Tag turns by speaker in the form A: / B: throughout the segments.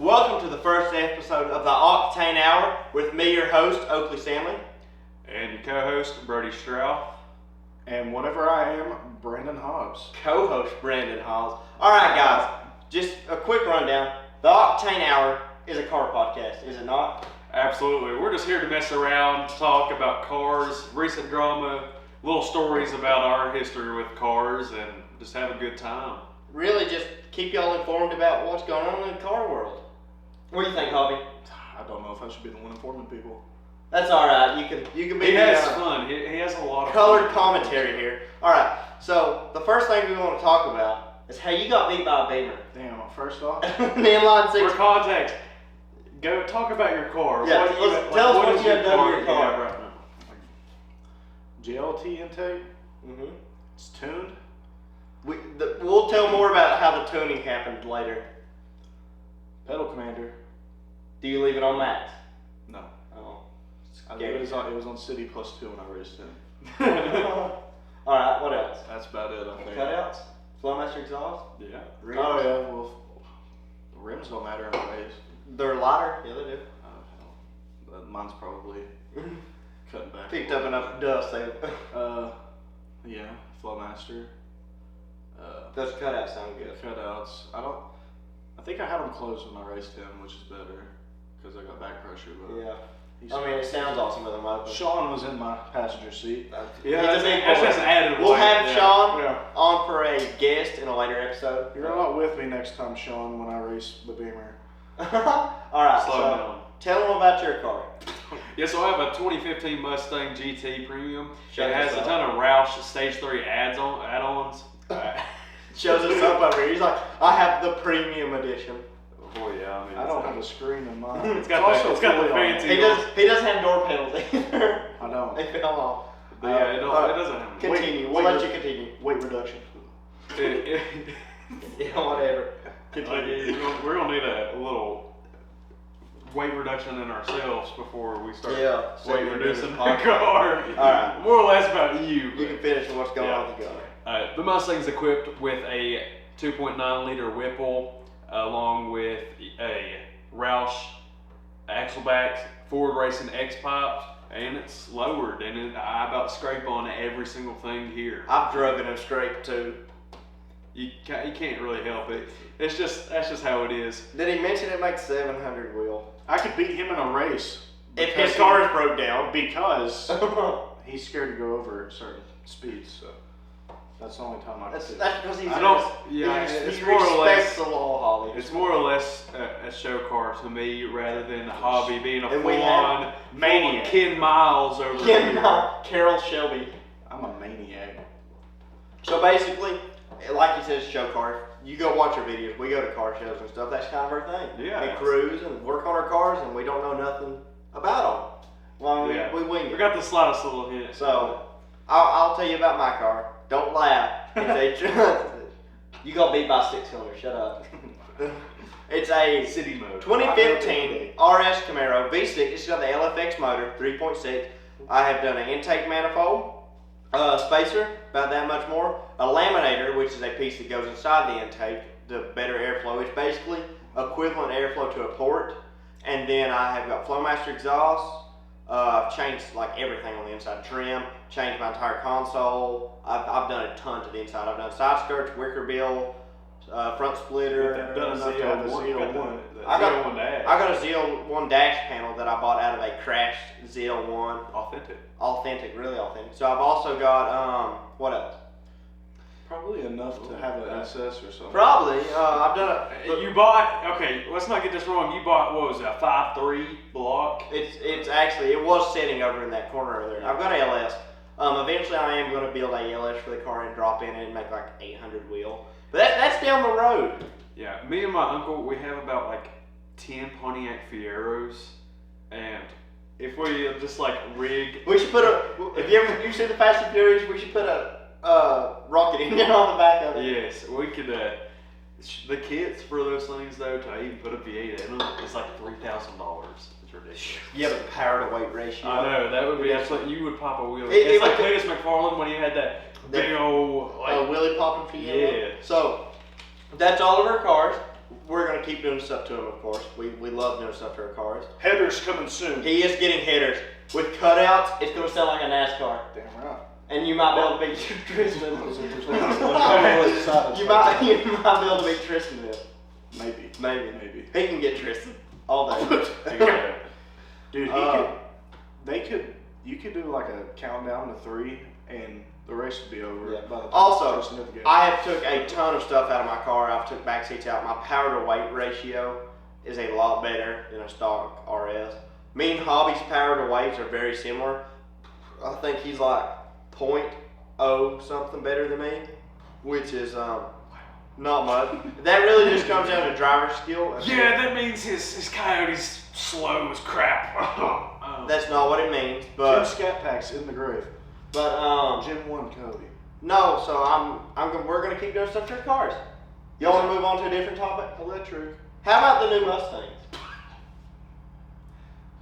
A: Welcome to the first episode of the Octane Hour with me, your host, Oakley Stanley.
B: And your co-host, Brody Strauss.
C: And whatever I am, Brandon Hobbs.
A: Co-host, Brandon Hobbs. Alright guys, just a quick rundown. The Octane Hour is a car podcast, is it not?
B: Absolutely. We're just here to mess around, talk about cars, recent drama, little stories about our history with cars, and just have a good time.
A: Really just keep y'all informed about what's going on in the car world. What do you think, Hobbie?
C: I don't know if I should be the one informing people.
A: That's alright, you can be
B: He has fun. He has a lot of
A: colored commentary here. Alright, so the first thing we want to talk about is how you got beat by a Beamer.
C: Damn, first off,
A: the inline six.
B: For context, go talk about your car.
A: Yeah, tell us what you have done to your car.
B: Right now?
C: JLT intake.
A: Mm-hmm.
C: It's tuned.
A: We'll tell more about how the tuning happened later.
C: Pedal commander.
A: Do you leave it on max?
C: No.
A: Oh.
C: It was on City +2 when I raced him.
A: Alright, what else?
C: That's about it, I think.
A: Cutouts? Flowmaster exhaust?
B: Yeah.
A: Rims?
C: Oh yeah, well, the rims don't matter in a race.
A: They're lighter? Yeah, they do.
C: Mine's probably cutting back.
A: Picked up enough dust.
C: Yeah, Flowmaster.
A: Those cutouts sound good.
C: Cutouts. I think I had them closed when I raced him, which is better because I got back pressure. But
A: Yeah. I mean, it sounds awesome with them open.
C: Sean was in my passenger seat.
B: Yeah,
A: that's
B: just added.
A: We'll have Sean
C: Yeah.
A: on for a guest in a later episode.
C: You're not with me next time, Sean, when I race the Beamer.
A: Alright,
B: Slow
A: so
B: down.
A: tell them about your car.
B: Yeah, so I have a 2015 Mustang GT Premium.
A: Shows
B: It has
A: us
B: a
A: up.
B: ton of Roush Stage 3 add-ons.
A: Shows us up over here. He's like, I have the premium edition.
B: Oh yeah, I mean,
C: I don't have a screen in mine.
B: It's got the
C: fully
B: fancy.
A: He doesn't have door panels either.
C: I don't.
A: They fell off.
B: But yeah, it doesn't have.
A: Continue. We'll let you continue.
C: Weight reduction.
A: Yeah, whatever. Continue.
B: We're gonna need a little weight reduction in ourselves before we start weight reducing the car.
A: Alright.
B: More or less about you.
A: You can finish with what's going on with the car.
B: The Mustang's equipped with a 2.9 liter Whipple, along with a Roush axle back, Ford Racing X pipes, and it's lowered, and I about scrape on every single thing here.
A: I've driven and scraped too.
B: You can't really help it. That's just how it is.
A: Did he mention it makes 700 wheel?
C: I could beat him in a race.
A: If his car is broke down.
C: Because he's scared to go over certain speeds, so that's the only time I can
A: That's
C: do it.
A: because he's
B: It's
A: he
B: more or
A: respects
B: less.
A: the law, Hobbie.
B: It's more or less a show car to me, rather than a hobby being a
A: And we
B: full-on
C: maniac.
B: Ken Miles over here.
A: Carol Shelby.
C: I'm a maniac.
A: So basically, like he says, show car. You go watch our videos. We go to car shows and stuff. That's kind of our thing.
B: Yeah.
A: And cruise and work on our cars, and we don't know nothing about them. Well,
B: Yeah.
A: we wing
B: We
A: it.
B: it's the slightest little hint.
A: So, I'll tell you about my car. Don't laugh. It's a you got beat by 600. Shut up. It's a
B: City mode.
A: 2015 RS Camaro V6. It's got the LFX motor, 3.6. I have done an intake manifold, spacer, about that much more, a laminator, which is a piece that goes inside the intake, the better airflow. It's basically equivalent airflow to a port. And then I have got Flowmaster exhaust. I've changed like everything on the inside, trim, changed my entire console. I've done a ton to the inside. I've done side skirts, wicker bill, front splitter.
C: Done enough to have a ZL1.
A: I
B: I
A: got a ZL1 dash panel that I bought out of a crashed ZL1.
B: Authentic.
A: Really authentic. So I've also got, what else?
C: Probably enough to have an SS or something.
A: Probably. I've done
B: You bought, okay, let's not get this wrong. You bought, what was it, a 5.3 block?
A: It's actually, it was sitting over in that corner over there. I've got a LS. Eventually I am going to build a LS for the car and drop in it and make like 800 wheel. But that's down the road.
B: Yeah, me and my uncle, we have about like 10 Pontiac Fieros, and if we just like rig...
A: We should put if you see the Fast and Furious, we should put a rocket engine on the back of it.
B: Yes, we could, the kits for those things though, to even put a V8 in them, it's like $3,000. It's ridiculous.
A: Yeah, but the power to weight ratio.
B: I know, that would be absolutely, you would pop a wheel.
A: It
B: It's like
A: would-
B: Curtis McFarlane when he had that big old, like,
A: Willie popping for you.
B: Yeah.
A: So that's all of our cars. We're gonna gonna keep doing stuff to him, of course. We love doing stuff to our cars.
C: Headers coming soon.
A: He is getting headers with cutouts. It's gonna sound like a NASCAR,
C: Damn right.
A: and you might be able to beat Tristan.
C: I'm really excited.
A: You might be able to beat Tristan then.
C: Maybe.
A: He can get Tristan all day.
C: Dude, you could do like a countdown to 3 and the race would be over.
A: Yeah.
C: By the time
A: Also,
C: Tristan hit the gate.
A: I have took a ton of stuff out of my car. I've took back seats out. My power to weight ratio is a lot better than a stock RS. Me and Hobbie's power to weights are very similar. I think he's like 0.0 something better than me, which is not much. That really just comes down to driver skill.
B: Yeah, that means his Coyote's slow as crap.
A: That's not what it means,
C: Jim
A: but
C: Scat Packs in the grave. Jim 1 Cody.
A: no. So we're gonna keep doing stuff to our cars. Y'all want to move on to a different topic?
C: Electric.
A: How about the new Mustangs?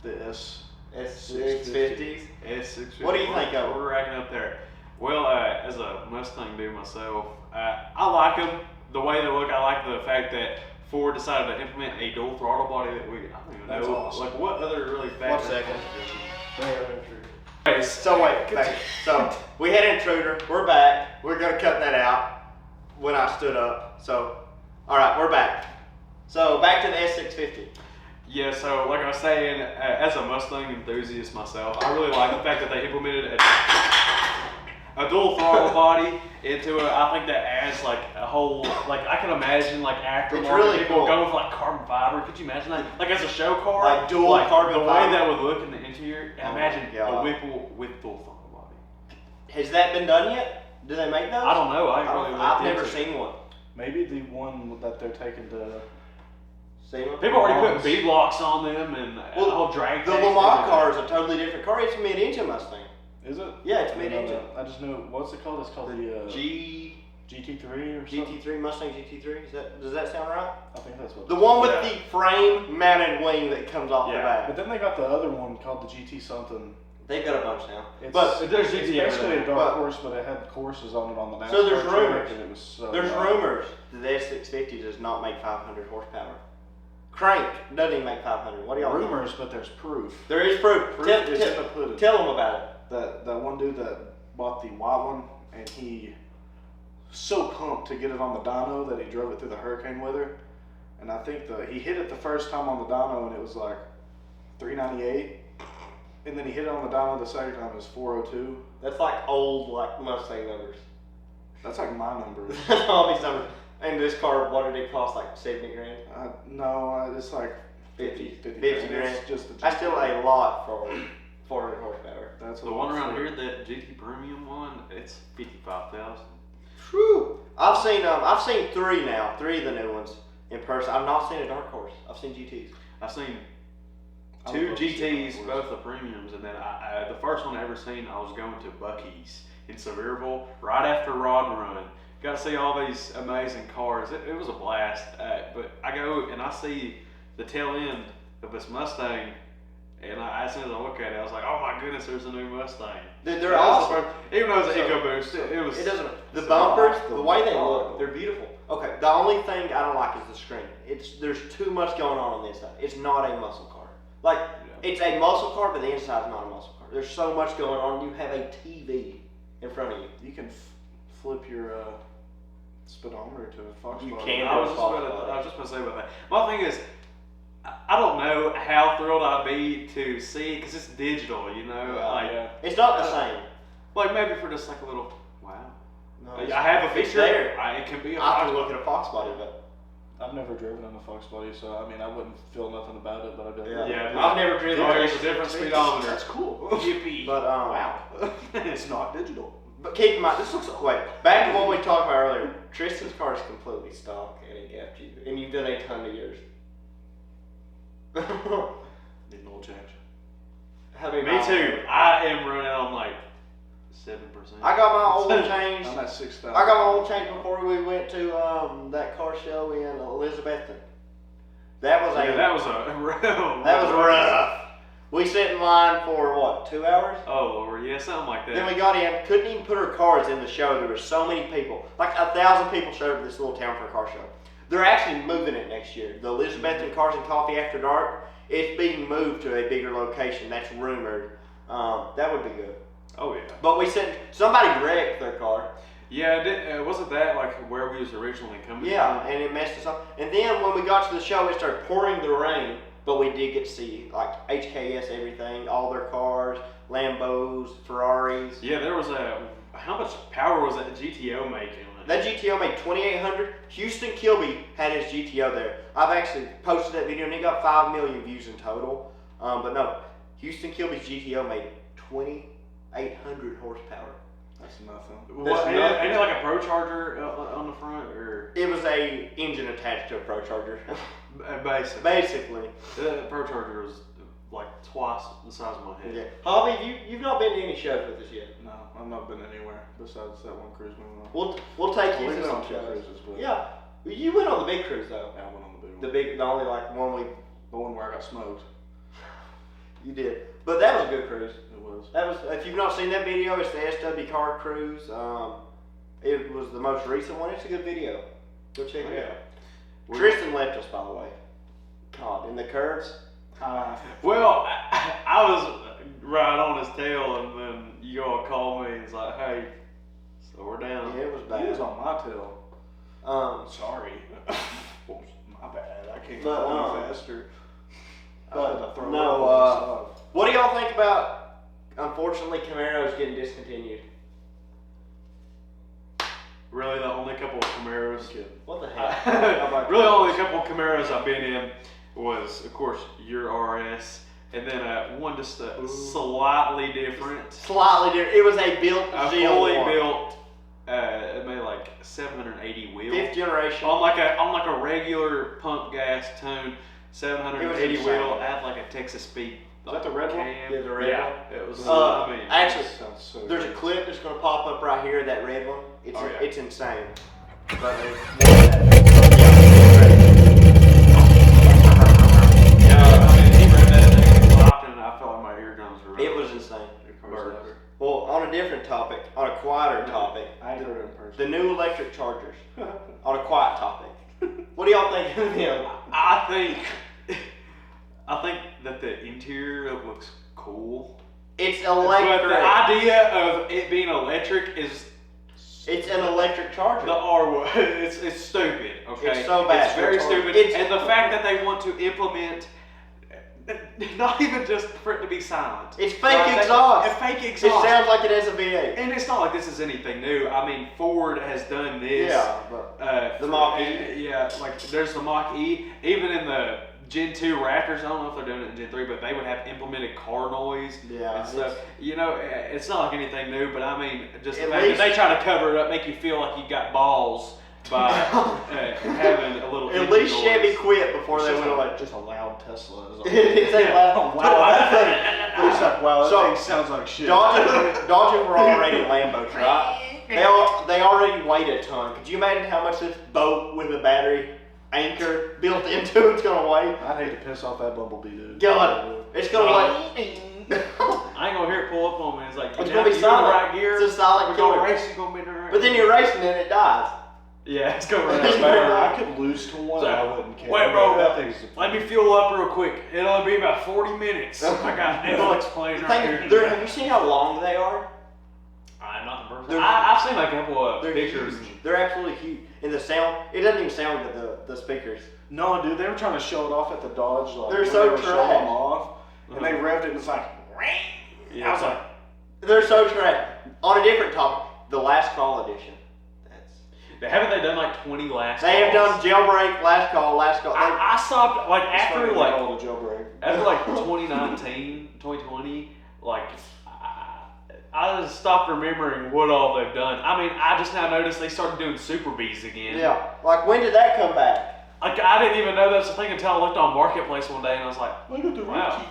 C: The S.
A: S650s.
B: S650.
A: What do you think of it?
B: We're racking up there. Well, as a Mustang dude myself, I like them. The way they look, I like the fact that Ford decided to implement a dual throttle body that I don't even
C: That's
B: know.
C: awesome.
B: Like what other really fast?
A: 1 second.
B: Okay,
A: So wait, back. So we had Intruder. We're back. We're gonna cut that out when I stood up. So, all right, we're back. So back to the S650.
B: Yeah, so like I was saying, as a Mustang enthusiast myself, I really like the fact that they implemented a dual throttle body into it. I think that adds like a whole, like I can imagine like aftermarket
A: really
B: people
A: cool.
B: going for like carbon fiber. Could you imagine that? Like as a show car,
A: Like dual carbon
B: the
A: fiber?
B: way that would look in the interior.
A: Oh
B: Imagine
A: my God.
B: a Whipple with dual throttle body.
A: Has that been done yet? Do they make those?
B: I don't know. I ain't really looked
A: I've never
B: into it.
A: seen one.
C: Maybe the one that they're taking to.
A: Seen one?
B: People already put bead locks on them and a whole drag.
A: The
B: tank
A: Lamont
B: and
A: car is a totally different car. It's a mid-engine Mustang.
C: Is it?
A: Yeah, it's
C: I didn't know
A: mid-engine.
C: that. I just know what's it called? It's called the GT3 or something.
A: GT3 Mustang GT3. Does that sound right?
C: I think that's what.
A: The one with
B: Yeah.
A: the frame-mounted wing that comes off the
B: Yeah.
A: back.
C: But then they got the other one called the GT something.
A: They've got a bunch now.
C: It's,
A: But
B: there's
C: it's
B: GT
C: basically a
B: everything.
C: dark horse, but it had courses on it on the NASCAR
A: So there's
C: track,
A: rumors.
C: and it was so
A: There's
C: loud.
A: rumors that the S650 does not make 500 horsepower. Crank doesn't even make 500. What do y'all think?
C: Rumors, but there's proof.
A: There is proof.
C: Proof
A: Tell,
C: is in the pudding.
A: tell them about it.
C: That one dude that bought the white one, and he so pumped to get it on the dyno that he drove it through the hurricane weather. And I think he hit it the first time on the dyno, and it was like 398. And then he hit it on the dyno the second time, it was 402.
A: That's like old Mustang numbers.
C: That's like my numbers.
A: All these numbers. And this car, what did it cost? Like 70 grand?
C: No, it's like
A: 50
C: grand.
A: grand.
C: It's just the
A: That's still a lot for 400 horsepower.
C: That's
B: The one around here, that GT Premium one, it's 55,000.
A: Whew. I've seen 3 now. 3 of the new ones in person. I've not seen a dark horse. I've seen GTs.
B: I've seen
C: I
B: 2
C: love to see
B: GTs,
C: dark
B: both the premiums, and then the first one I ever seen, I was going to Buc-ee's in Sevierville right after Rod Run. Got to see all these amazing cars. It was a blast. But I go and I see the tail end of this Mustang, and as soon as I look at it, I was like, "Oh my goodness, there's a new Mustang!"
A: They're
B: That was
A: awesome.
B: the first- even though it was an
A: So-
B: EcoBoost, it was.
A: It doesn't. The
C: it's
A: bumpers,
C: not
A: the way they
C: awful.
A: look, they're beautiful. Okay, the only thing I don't like is the screen. There's too much going on this side. It's not a muscle car. Like it's a muscle car, but the inside's not a muscle car. There's so much going on. You have a TV in front of you.
C: You can flip your speedometer to a Fox
A: You
C: body.
A: can.
B: I was just about to say about that. My thing is, I don't know how thrilled I'd be to see because it's digital, you know.
A: Yeah,
B: like,
C: yeah.
A: It's not the same.
B: like maybe for just like a little wow.
A: No,
B: I have a
A: it's
B: picture.
A: there.
B: It can be a
A: I have
B: Fox
A: to look at a Fox body, but
C: I've never driven in a Fox body, so I mean I wouldn't feel nothing about it, but I'd be
A: yeah,
C: like,
B: Yeah,
A: I've never driven.
B: There's a different speedometer.
C: That's cool.
B: Yippee!
A: But
C: Wow. It's not digital.
A: But keep in mind, this looks. Wait, back to what we talked about earlier. Tristan's car is completely stock, and he gapped you, and you've done a ton of yours.
C: Need an oil change.
A: How many
B: Me
A: miles?
B: too. I am running on like 7%.
A: I got my oil change.
C: I'm at 6,000.
A: I got my oil change before we went to that car show in Elizabethton. That was
B: that was a real.
A: that was rough. We sat in line for what, 2 hours?
B: Oh Lord, yeah, something like that.
A: Then we got in, couldn't even put our cars in the show. There were so many people. Like 1,000 people showed up to this little town for a car show. They're actually moving it next year. The Elizabethan Cars and Coffee After Dark, it's being moved to a bigger location. That's rumored. That would be good.
B: Oh, yeah.
A: But we said somebody wrecked their car.
B: Yeah, wasn't that like where we was originally coming
A: Yeah,
B: from?
A: and it messed us up. And then when we got to the show, it started pouring the rain. But we did get to see like HKS everything, all their cars, Lambos, Ferraris.
B: Yeah, there was how much power was that GTO making?
A: That GTO made 2,800. Houston Kilby had his GTO there. I've actually posted that video and it got 5 million views in total. But no, Houston Kilby's GTO made 2,800 horsepower.
C: That's nothing.
B: What, ain't it like a Pro Charger on the front, or?
A: It was a engine attached to a Pro Charger.
B: Basically.
A: Basically.
B: The Pro Charger was like twice the size of my head.
A: Yeah. Hobbie, you've not been to any shows with us yet.
C: No, I've not been anywhere besides that one cruise we went on.
A: We'll take you
C: We've
A: to
C: been
A: some
C: on two
A: shows.
C: cruises, but
A: Yeah, you went on the big cruise though.
C: I went on the big one.
A: The only like one we.
C: The one where I got smoked.
A: You did, but that was a good cruise.
C: It was.
A: That was. If you've not seen that video, it's the SW Car Cruise. It was the most recent one. It's a good video. Go check it out. Tristan left us, by the way. God, in the curves.
B: Well, I was right on his tail, and then you all called me and it's like, hey, slow her down.
A: Yeah, it was
C: He
A: bad.
C: was on my tail. Sorry. My bad. I can't go any faster.
A: What do y'all think about, unfortunately, Camaro's getting discontinued?
B: Really, the only couple of Camaros.
A: What the heck?
B: Really, only a couple of Camaros I've been in was, of course, your RS, and then one just slightly different.
A: Slightly different. It was a built
B: A
A: ZL1.
B: fully built. It made like 780 wheel.
A: 5th generation.
B: On like a regular pump gas tune, 780 wheel. Add like a Texas Speed.
C: Is that the red one?
A: Yeah, the red one.
B: It was.
A: Actually,
C: sounds so
A: there's
C: good.
A: a clip that's going to pop up right here, that red one. It's
B: Oh, yeah.
A: it's insane. But
B: He read that thing and I felt like my eardrums were.
A: it was insane.
B: Burst.
A: Well, on a different topic, on a quieter topic,
C: I did it in person.
A: the new electric Chargers. On a quiet topic, what do y'all think of them?
B: I think that the interior looks cool.
A: It's
B: But
A: electric.
B: the idea of it being electric is
A: It's an electric Charger.
B: the R. It's stupid. Okay,
A: It's so bad.
B: It's very stupid. And the fact that they want to implement, not even just for it to be silent.
A: It's fake exhaust.
B: It's fake
A: It
B: exhaust.
A: sounds like it has a V8.
B: And it's not like this is anything new. I mean, Ford has done this.
A: Yeah, but
B: The
A: Mach-E.
B: Yeah, like there's the Mach-E. Even in the Gen 2 Raptors, I don't know if they're doing it in Gen 3, but they would have implemented car noise and stuff. You know, it's not like anything new, but I mean, just the fact that they try to cover it up, make you feel like you got balls by having a little.
A: At least
B: noise.
A: Chevy quit before they went like.
C: just a loud Tesla.
A: It's a loud.
C: It's like, wow, that
A: So,
C: thing sounds like shit.
A: Dodgers were already Lambos, right? They already weighed a ton. Could you imagine how much this boat with a battery anchor built into it's gonna weigh?
C: I'd hate to piss off that bumblebee, dude.
A: God, it's gonna weigh.
B: I ain't gonna hear it pull up on me. It's like
A: It's
B: you
A: gonna be
B: in the
A: silent.
B: right gear.
A: It's a silent
B: We're gonna
A: killer.
B: race. You're gonna be in the right.
A: But then you're racing and it dies.
B: Yeah, it's gonna run
A: It's
B: out
A: gonna
B: of
C: I
B: power.
C: could lose to one.
B: So,
C: I wouldn't care.
B: wait, bro.
C: That thing's
B: Let me fuel up real quick. It'll only be about 40 minutes. I got Netflix playing right here.
A: Have you seen how long they are?
B: Not in person.
A: They're-
B: I've seen like a couple of
A: They're
B: pictures.
A: huge. They're absolutely huge. And the sound, it doesn't even sound good, the speakers.
C: No, dude, they were trying to show it off at the Dodge. Like,
A: They're
C: when
A: so
C: they were showing
A: trash.
C: them off, and they revved it, and it's like,
B: Yeah,
C: I was like,
A: They're so trash. On a different topic, the last call edition.
B: haven't they done like 20 last
A: They have done
B: calls?
A: jailbreak, last call.
B: I stopped like
C: it's
B: after
C: funny,
B: like
C: all the jailbreak.
B: after like 2019, 2020, like I just stopped remembering what all they've done. I mean, I just now noticed they started doing Super Bees again.
A: Yeah. Like, when did that come back?
B: Like I didn't even know that was a thing until I looked on Marketplace one day and I was like,
C: Look at the
B: wow.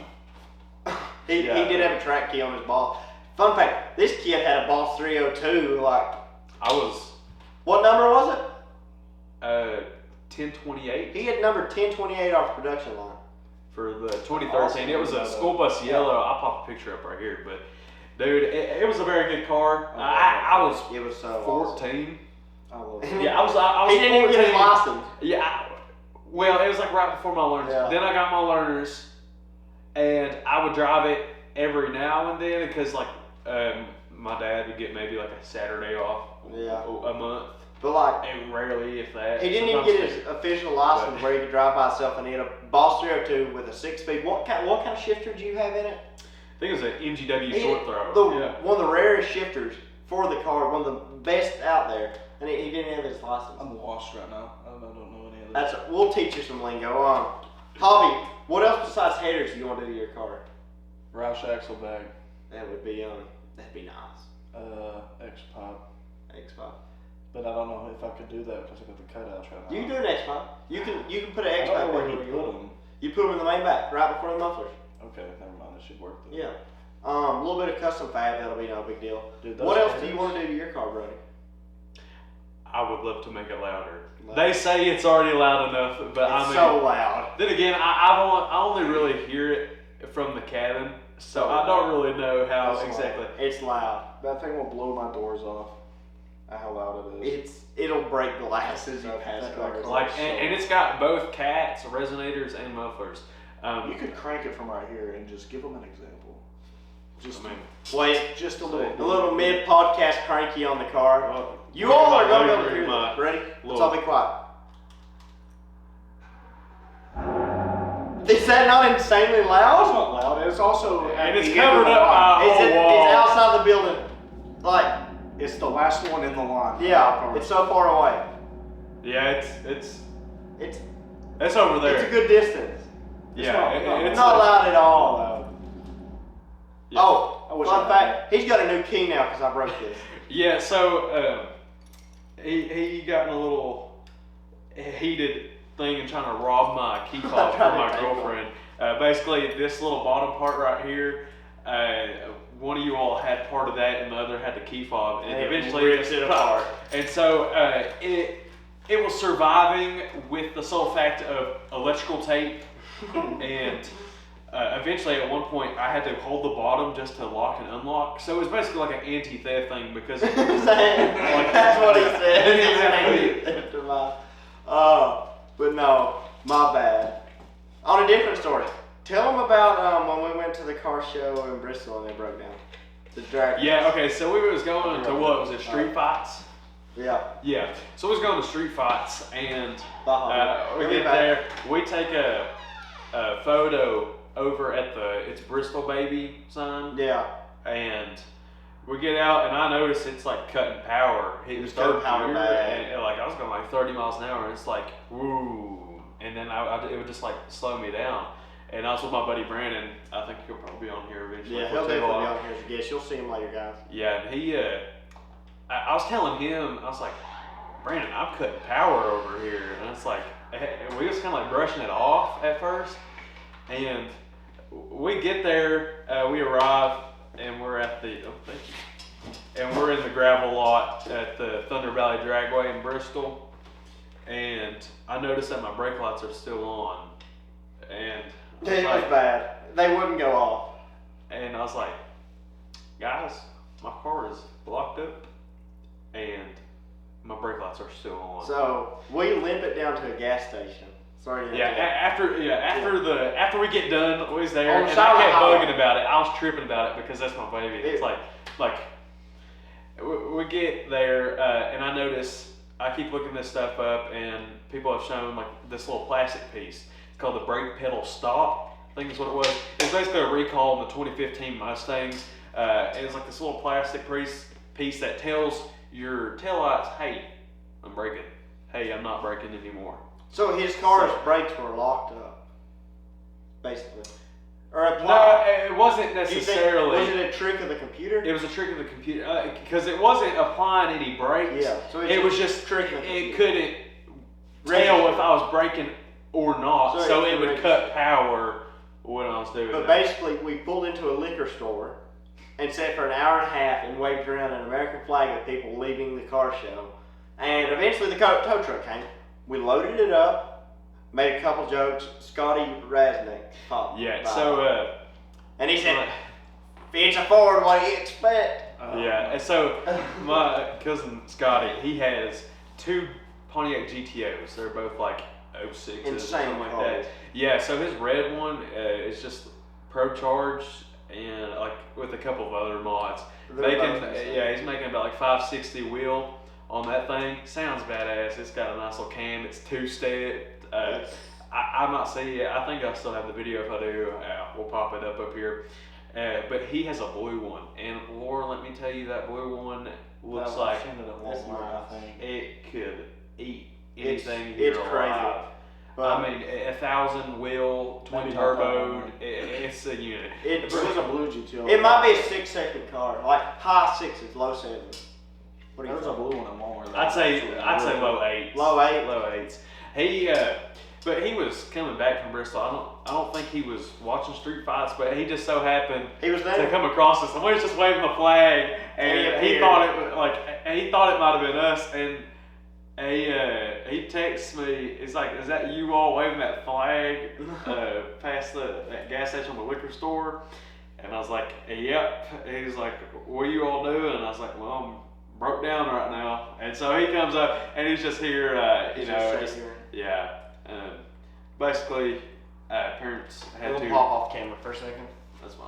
A: He
B: Yeah.
A: did have a track key on his Boss. Fun fact, this kid had a Boss 302. Like,
B: I was
A: what number was it?
B: 1028
A: He had number 1028 off the production line.
B: for the 2013.
C: Awesome.
B: It was a school bus yellow. I'll pop a picture up right here, but dude, it was a very good car. I was
A: It was so
B: 14.
C: I love it.
B: Yeah, I was
A: He didn't even get his
B: 14.
A: license.
B: Yeah, well, it was like right before my learners.
A: Yeah.
B: Then I got my learners, and I would drive it every now and then because like my dad would get maybe like a Saturday off a month.
A: But like,
B: And rarely, if that.
A: he didn't even
B: Sometimes
A: get his official license where he could drive by himself, and he had a Boss 302 with a 6-speed. What kind of shifter do you have in it?
B: I think it was an MGW short throw.
A: One of the rarest shifters for the car, one of the best out there, and he didn't have his license.
C: I'm lost right now. I don't know any of this.
A: We'll teach you some lingo. Hobbie, what else besides headers do you want to do to your car?
C: Roush axle bag.
A: That'd be nice.
C: X-Pop.
A: X-Pop.
C: But I don't know if I could do that because I got the cutouts right now.
A: You can do an X-Pop. You can put an
C: I
A: X-Pop
C: don't know where
A: anywhere
C: you
A: you
C: put
A: want.
C: them.
A: You put them in the main back, right before the mufflers.
C: Okay, never mind. It should work then.
A: Yeah. A little bit of custom fab, that'll be no big deal.
C: Dude,
A: What else do you want to do to your car, Brody?
B: I would love to make it louder. They say it's already loud enough, but
A: It's so loud.
B: Then again, I only really hear it from the cabin, so I don't really know how
C: It's
B: exactly.
A: It's loud.
C: That thing will blow my doors off. How loud it is.
A: It'll break glass as you
C: That-
A: pass
C: that
A: cars.
C: car-
B: Like, and it's got both cats, resonators, and mufflers.
C: You could crank it from right here and just give them an example. Just,
B: I mean,
A: Wait,
C: just a
B: so-
C: little.
A: a little mid-podcast cranky on the car.
B: well,
A: You all are going to be able to
B: over
A: hear
B: my
A: this. Ready? Let's
B: little-
A: all be quiet. Is that not insanely
C: It's
A: loud?
C: not loud. It's also at
B: And it's
C: the end of
B: covered
C: the
B: up
C: line.
B: by-
A: It's
B: wall.
A: outside the building. Like,
C: It's the last one in the line.
A: yeah, it's so far away.
B: yeah, it's
A: It's
B: over there.
A: it's a good distance.
B: yeah,
C: not-
B: it's
A: It's not loud at all.
C: loud.
B: Yeah.
A: Oh,
C: I wish
A: fun
C: I had
A: fact, he's got a new key now because I broke this.
B: Yeah, so he got in a little heated thing and trying to rob my key fob from my girlfriend. Basically, this little bottom part right here, one of you all had part of that and the other had the key fob, and eventually
A: ripped it apart.
B: And so it was surviving with the sole fact of electrical tape, and eventually at one point I had to hold the bottom just to lock and unlock. So it was basically like an anti-theft thing because
A: That's what he said.
B: Exactly.
A: But no, my bad. On a different story, tell them about when we went to the car show in Bristol and they broke down. The drag.
B: Yeah, okay, so we was going to what was it, street fights?
A: Yeah.
B: Yeah, so we was going to street fights, and we
A: Really
B: get
A: bad.
B: there, we take a photo over at it's Bristol Baby sign,
A: Yeah.
B: and we get out, and I notice it's like cutting power. It was
A: cutting
B: third
A: power
B: gear,
A: bad.
B: and like I was going like 30 miles an hour, and it's like woo, and then it would just like slow me down. And I was with my buddy Brandon. I think he'll probably be on here eventually.
A: Yeah, he'll definitely be on here as a guest. You'll see him later, guys.
B: Yeah, and he, I was telling him, I was like, Brandon, I'm cutting power over here. And it's like, we was kind of like brushing it off at first. And we get there, we arrive, and we're at the, thank you. And we're in the gravel lot at the Thunder Valley Dragway in Bristol. And I noticed that my brake lights are still on. And
A: It was bad. They wouldn't go off.
B: And I was like, guys, my car is blocked up and my brake lights are still on.
A: So we limp it down to a gas station. Sorry to interrupt.
B: After we get done, we was there
A: On the
B: and
A: side of
B: I
A: the
B: kept
A: highway.
B: bugging about it. I was tripping about it because that's my baby. It's like we get there and I notice I keep looking this stuff up and people have shown like this little plastic piece. It's called the brake pedal stop. I think is what it was. It's basically a recall in the 2015 Mustangs. And it's like this little plastic piece that tells your taillights, hey, I'm braking. Hey, I'm not braking anymore.
A: So his car's brakes were locked up, basically. Or
B: No,
A: applied.
B: it wasn't
A: Do you think-
B: necessarily.
A: Was it a trick of the computer?
B: It was a trick of the computer because it wasn't applying any brakes.
A: Yeah, so
B: it was just
A: trick of the
B: it
A: computer.
B: couldn't tell if I was braking or not,
A: So
B: so
A: it
B: it would
A: registered.
B: cut power when I was doing
A: But
B: that.
A: basically, we pulled into a liquor store and sat for an hour and a half and waved around an American flag at people leaving the car show. And eventually the tow truck came. We loaded it up, made a couple jokes. Scotty Rasnick popped
B: Yeah,
A: by.
B: so
A: and he said, "It's a Ford. What do you expect?"
B: yeah, and so my cousin Scotty, he has 2 Pontiac GTOs. They're both like 06s or
A: Insane
B: something like
A: cars.
B: that. Yeah, so his red one is just Pro Charged and like with a couple of other mods.
A: They're both insane.
B: He's making about like 560 wheel on that thing. Sounds badass. It's got a nice little cam. It's 2-step. I'm not seeing it. I think I still have the video. If I do, we'll pop it up here. But he has a blue one, and Laura, let me tell you, that blue one looks like
C: I've seen it at Walmart, I think.
B: it could eat anything
A: It's
B: here
A: crazy.
B: alive.
A: But
B: I mean, 1,000 wheel, twin
C: Maybe not
B: turbo.
C: that one.
B: It's a unit.
A: it,
C: It was a blue GTO.
A: it might be a 6-second car, like high 6s, low 7s. What do
C: There
A: you
C: was a
A: think?
C: blue one at Walmart.
B: I'd say low 8s.
A: Low 8?
B: Low 8s. But he was coming back from Bristol. I don't think he was watching street fights, but he just so happened
A: He was
B: to
A: there.
B: come across us. Somebody's just waving the flag, and he thought it was he thought it might have been us, and he texts me. He's like, "Is that you all waving that flag past that gas station, the liquor store?" And I was like, "Yep." He's like, "What are you all doing?" And I was like, "Well, I'm broke down right now." And so he comes up, and he's just here, yeah. Basically, parents had
D: We'll
B: to.
D: pop off camera for a second.
B: That's fine.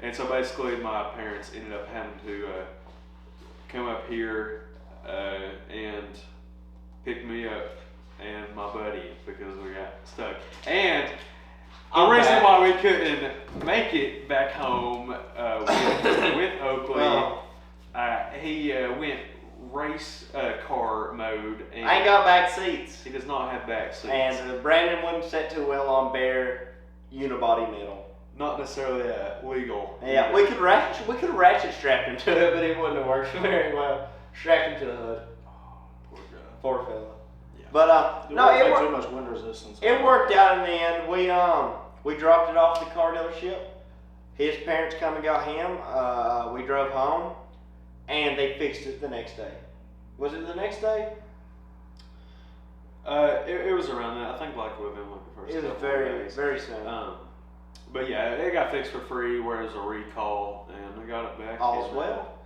B: And so basically, my parents ended up having to come up here and pick me up and my buddy because we got stuck. And the
D: I'm
B: reason
D: back.
B: why we couldn't make it back home with Oakley,
A: Well,
B: he went race car mode, and
A: I ain't got back seats.
B: he does not have back seats.
A: And Brandon wouldn't set too well on bare unibody metal.
B: Not necessarily legal.
A: Yeah, we could ratchet strap him to it, but it wouldn't have worked very well. Strap him to the hood.
B: Poor guy.
A: Poor fella.
B: Yeah.
A: But
C: It
A: no,
C: wouldn't
A: it
C: make
A: worked.
C: too much wind resistance.
A: It worked out in the end. We dropped it off at the car dealership. His parents come and got him. We drove home, and they fixed it the next day. Was it the next day?
B: It was around that. I think like within like the first
A: It was
B: couple
A: very,
B: of days.
A: very soon.
B: But yeah, it got fixed for free, whereas a recall, and I got it back.
A: All's
B: and,
A: well.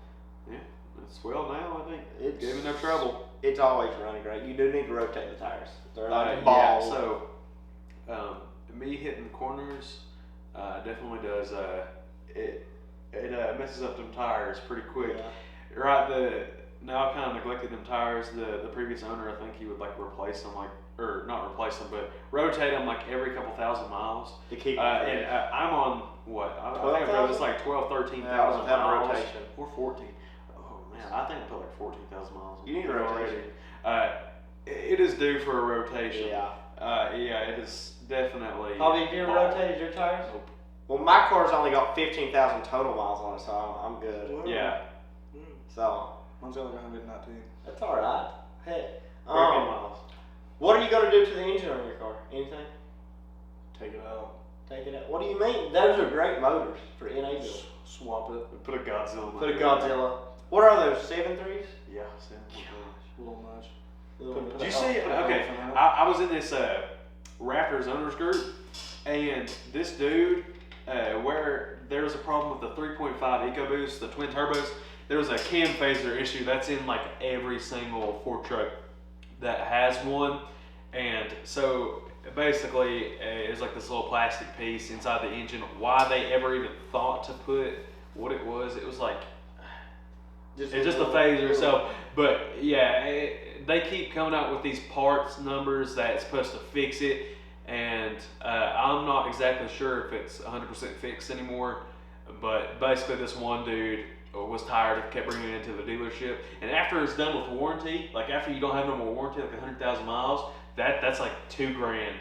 B: Yeah, it's well now. I think
A: It's
B: gave me no trouble.
A: It's always running great. You do need to rotate the tires. They're like
B: Yeah,
A: balls.
B: so me hitting corners definitely does. It messes up them tires pretty quick.
A: Yeah.
B: Right. Now I kind of neglected them tires. The previous owner, I think he would like replace them, or not replace them, but rotate them like every couple thousand miles.
A: To keep
B: And I'm on what? I think I drove this like 12, 13,000
A: without
B: miles.
A: rotation.
B: Or 14. Oh man, I think I put like 14,000 miles.
A: You need a rotation.
B: It is due for a rotation.
A: Yeah.
B: Yeah, it is definitely.
A: Hobbie, have you ever rotated your tires?
B: Nope.
A: Well, my car's only got 15,000 total miles on it, so I'm good.
B: Yeah.
A: So
C: Mine's got like 119.
A: that's all right. Hey,
B: Working miles.
A: what are you gonna do to the engine on your car? Anything?
C: Take it out.
A: Take it out. What do you mean? Those are great motors for NA build.
C: Swap it.
B: Put a Godzilla.
A: Put a
B: motor in
A: Godzilla. What are those? 7.3s?
B: there. Yeah.
C: A little much.
B: Did you see? Okay, I was in this Raptors owners group, and this dude, where there's a problem with the 3.5 EcoBoost, the twin turbos, there was a cam phaser issue that's in like every single Ford truck that has one, and so basically it's like this little plastic piece inside the engine. Why they ever even thought to put what it was like. It's just a phaser. So, but yeah, they keep coming out with these parts numbers that's supposed to fix it, and I'm not exactly sure if it's 100% fixed anymore. But basically, this one dude was tired of kept bringing it into the dealership, and after it's done with warranty, like after you don't have no more warranty, like 100,000 miles, that's like $2,000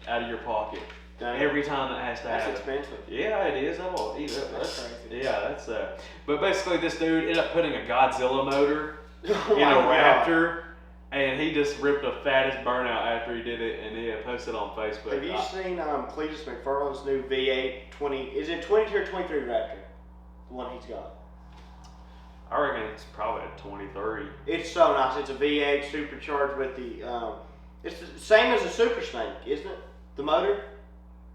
B: out of your pocket.
A: Dang.
B: Every time that has to
A: That's
B: happen.
A: expensive.
B: Yeah, it is. I won't eat it.
A: That's crazy.
B: Yeah, that's But basically, this dude ended up putting a Godzilla motor
A: Oh
B: in a
A: my God.
B: Raptor, and he just ripped the fattest burnout after he did it, and he posted on Facebook.
A: Have you seen Cletus McFarland's new V8 20? Is it 22 or 23 Raptor? The one he's got.
B: I reckon it's probably a 23.
A: It's so nice. It's a V8 supercharged with the. It's the same as a Super Snake, isn't it? The motor,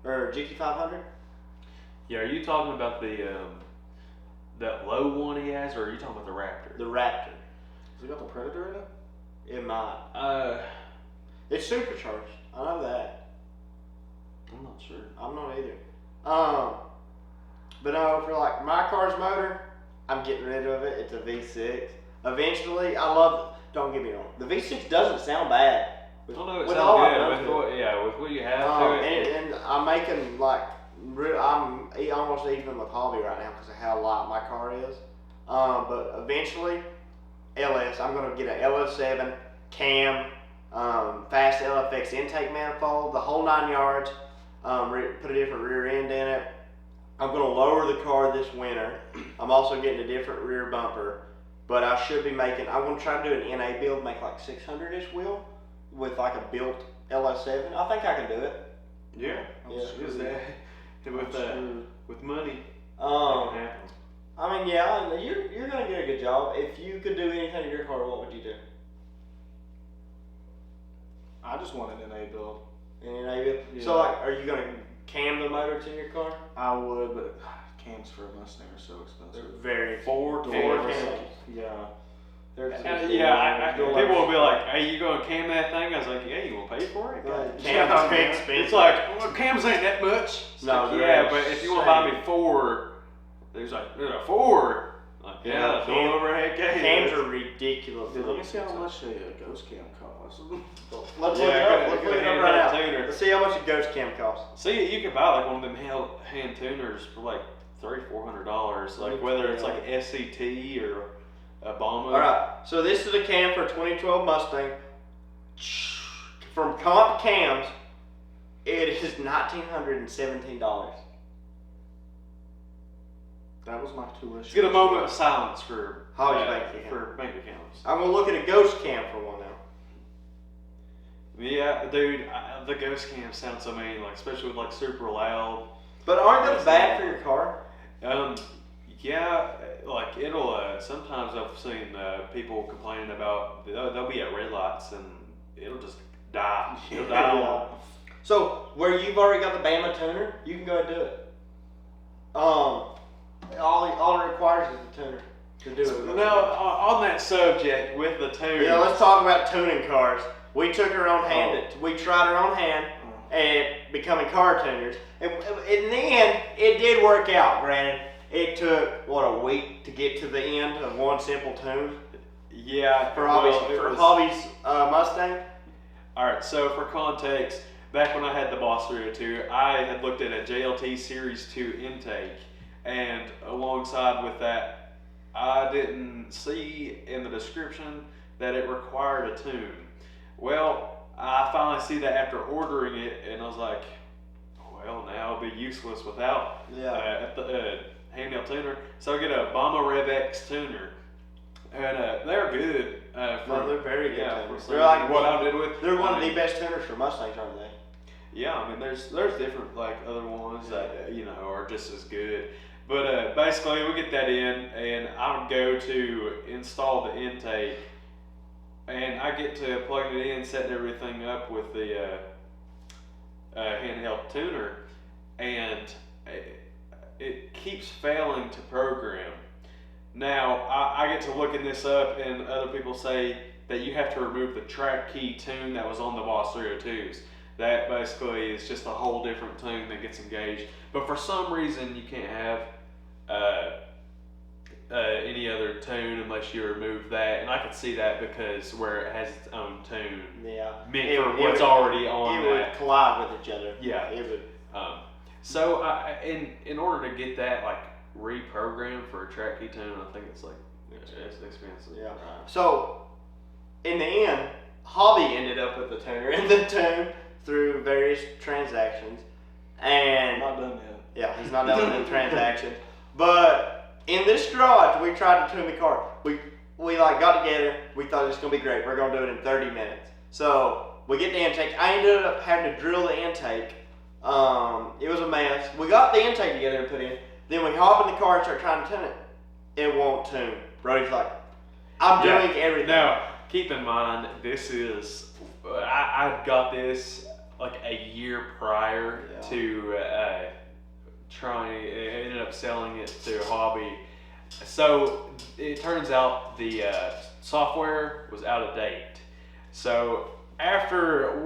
A: or GT500.
B: Yeah, are you talking about the that low one he has, or are you talking about the Raptor?
A: The Raptor.
C: Has it got the Predator in it?
A: It might. It's supercharged. I know that.
B: I'm not sure.
A: I'm not either. But no, for like my car's motor, I'm getting rid of it. It's a V6. Eventually, I love. Don't get me wrong. The V6 doesn't sound bad.
B: I don't know. It
A: with
B: sounds
A: all I've
B: good
A: done
B: with
A: to
B: what, with what you have to it.
A: and I'm making like I'm almost even with Hobbie right now because of how light my car is. But eventually, I'm gonna get an LS7 cam, fast LFX intake manifold, the whole 9 yards. Put a different rear end in it. I'm gonna lower the car this winter. I'm also getting a different rear bumper. But I should be making. I'm gonna try to do an NA build, make like 600-ish wheel with like a built LS7. I think I can do it.
B: Yeah. Is that with money? That can happen.
A: I mean, yeah, you're gonna get a good job. If you could do anything to your car, what would you do?
C: I just want an NA build.
A: An NA build.
C: Yeah.
A: So like, are you gonna cam the motor to your car?
C: I would, but cams for a Mustang are so expensive.
A: They're very
B: Ford
A: cams.
C: Yeah.
B: People will be like, "Hey, you gonna cam that thing?" I was like, "Yeah, you gonna pay for it?"
A: Cams are expensive.
B: It's like, well, cams ain't that much. It's
A: No,
B: like,
A: they're
B: yeah, but if you want to buy me
A: insane.
B: 4, there's a 4. Like, yeah,
A: cam-
B: all overhead
A: Cams are ridiculous.
C: Dude, let me see how much a ghost cam costs.
A: Let's
B: Yeah,
A: look it up.
B: good-
A: Let's
B: good
A: look it up
B: hand
A: right now.
B: tuner.
A: Let's see how much a ghost cam costs.
B: See, you could buy like one of them hand tuners for like $300-$400, like whether it's like SCT or Obama.
A: All right, so this is a cam for a 2012 Mustang. From Comp Cams, it is $1,917.
C: That was my tuition.
B: Let's get a moment of silence for
A: Hobbie's bank account.
B: for bank accounts.
A: I'm gonna look at a ghost cam for one now.
B: Yeah, dude, the ghost cam sounds so mean, like especially with like super loud.
A: But aren't those bad for your car?
B: Yeah, like it'll. Sometimes I've seen people complaining about they'll be at red lights and it'll just die. It'll die on.
A: So where you've already got the Bama tuner, you can go ahead and do it. All it requires is the tuner to do it.
B: Now, on that subject with the tuner.
A: Yeah, let's talk about tuning cars. We took our own hand. We tried our own hand at becoming car tuners. And in the end, it did work out. Granted, it took a week to get to the end of one simple tune.
B: Yeah,
A: For Hobbie's Mustang.
B: All right, so for context, back when I had the Boss 302, I had looked at a JLT Series 2 intake, and alongside with that, I didn't see in the description that it required a tune. Well, I finally see that after ordering it, and I was like, well, now it'll be useless without handheld tuner. So I get a Obama Rev X tuner, and they're good.
A: They're very good.
B: Yeah,
A: tuners.
B: for
A: They're like
B: what I did with.
A: They're one of the best tuners for Mustangs, aren't they?
B: Yeah, I mean, there's different like other ones that are just as good. But basically, we get that in, and I go to install the intake, and I get to plugging it in, setting everything up with the handheld tuner, and it keeps failing to program. Now, I get to looking this up, and other people say that you have to remove the track key tune that was on the Boss 302s. That basically is just a whole different tune that gets engaged. But for some reason, you can't have any other tune unless you remove that. And I can see that because where it has its own tune.
A: Yeah.
B: Meant for what's already on
A: it
B: that.
A: would collide with each other.
B: Yeah.
A: It would.
B: So in order to get that like reprogrammed for a track key tune, I think it's like it's expensive.
A: Yeah. So in the end, Hobbie ended up with the tuner in the tune through various transactions, and
C: Not done yet.
A: yeah, he's not done with the transactions. But in this garage, we tried to tune the car. We like got together. We thought it was gonna be great. We're gonna do it in 30 minutes. So we get the intake. I ended up having to drill the intake. It was a mess. We got the intake together and put in. Then we hop in the car and start trying to tune it. It won't tune. Brody's like, I'm doing everything.
B: Now, keep in mind, this is I got this like a year prior to trying. I ended up selling it to Hobbie. So it turns out the software was out of date. So after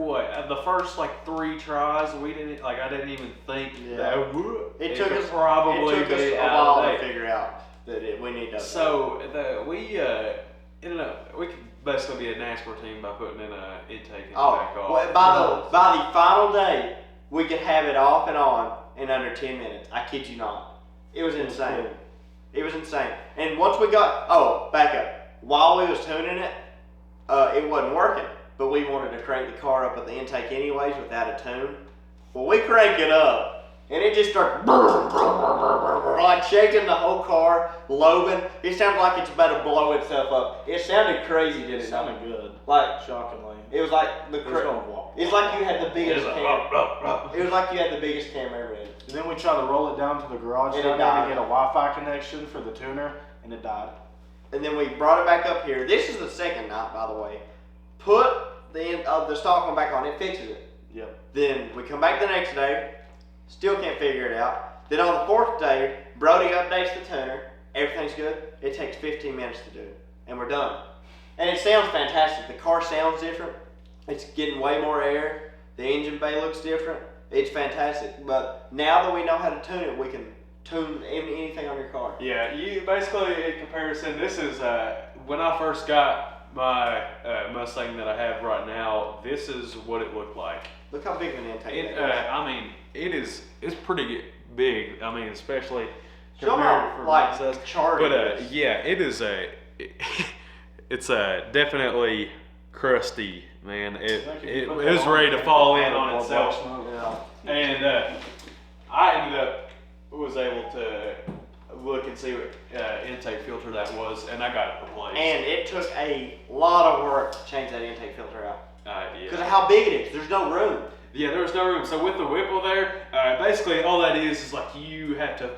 B: the first like 3 tries, I didn't even think that
A: it took us
B: probably
A: a while to figure out that we need to.
B: So we ended up we could basically be a NASCAR team by putting in a intake and back off.
A: Well, by the final day, we could have it off and on in under 10 minutes. I kid you not. It was insane. It was insane. And once we got back up. While we was tuning it, it wasn't working. But we wanted to crank the car up at the intake anyways without a tune. Well, we crank it up, and it just started like shaking the whole car, lobing. It sounded like it's about to blow itself up. It sounded crazy, didn't it?
C: It sounded good.
A: Like
C: shockingly.
A: It was like it's like you had the biggest cam.
B: It
A: It was like you had the biggest camera ever in.
C: And then we tried to roll it down to the garage
A: And
C: down
A: it
C: there
A: died.
C: to get a Wi-Fi connection for the tuner, and it died.
A: And then we brought it back up here. This is the second night, by the way. Put the stock one back on. It fixes it.
C: Yep.
A: Then we come back the next day. Still can't figure it out. Then on the 4th day, Brody updates the tuner. Everything's good. It takes 15 minutes to do it. And we're done. And it sounds fantastic. The car sounds different. It's getting way more air. The engine bay looks different. It's fantastic. But now that we know how to tune it, we can tune anything on your car.
B: Yeah, you basically, in comparison, this is when I first got my Mustang that I have right now, this is what it looked like.
A: Look how big of an intake that is.
B: It's pretty big. I mean, especially
A: Show
B: compared
A: them
B: for
A: like
B: my size.
A: charted.
B: But yeah, it is it's definitely crusty, man. It was ready to fall in on itself.
A: Yeah.
B: And I ended up was able to look and see what intake filter that was, and I got it replaced.
A: And it took a lot of work to change that intake filter out. Because of how big it is. There's no room.
B: Yeah, there was no room. So with the Whipple there, basically all that is like you have to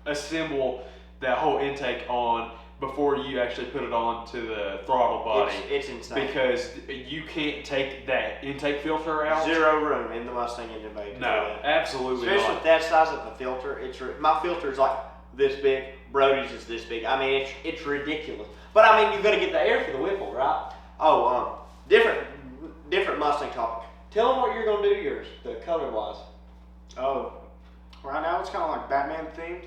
B: assemble that whole intake on before you actually put it on to the throttle body.
A: It's insane.
B: Because you can't take that intake filter out.
A: Zero room in the Mustang engine bay.
B: No, absolutely
A: Especially
B: not.
A: with that size of the filter. My filter is like this big. Brody's is this big. I mean, it's ridiculous. But I mean, you've got to get the air for the Whipple, right? Different Mustang topic. Tell them what you're going to do to yours, the color-wise.
C: Oh, right now it's kind of like Batman themed.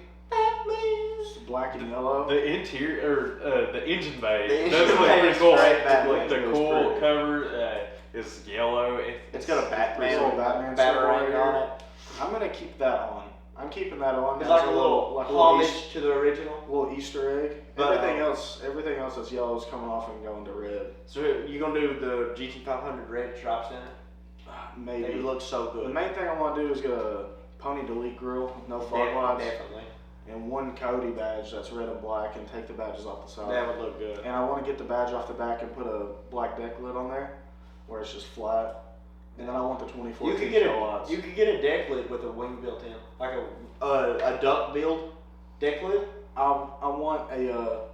C: It's black and yellow.
B: The interior, or the engine bay.
A: The engine
B: That's
A: bay
B: pretty
A: is
B: cool.
A: straight Batman.
B: The cool cover is yellow.
A: It's got a Batman
C: symbol
A: batarang on it.
C: I'm gonna keep that on. I'm keeping that on.
A: It's like a little homage to the original.
C: Little Easter egg.
A: But,
C: everything else that's yellow is coming off and going to red.
A: So you gonna do the GT500 red stripes in it?
C: Maybe.
A: They look so good.
C: The main thing I want to do is get a Pony Delete grill with no fog lights.
A: Definitely.
C: And one Cody badge that's red and black, and take the badges off the side.
A: That would look good.
C: And I want to get the badge off the back and put a black deck lid on there, where it's just flat. And then I want the 24
A: You could get a deck lid with a wing built in, like a duck build deck lid.
C: I want a.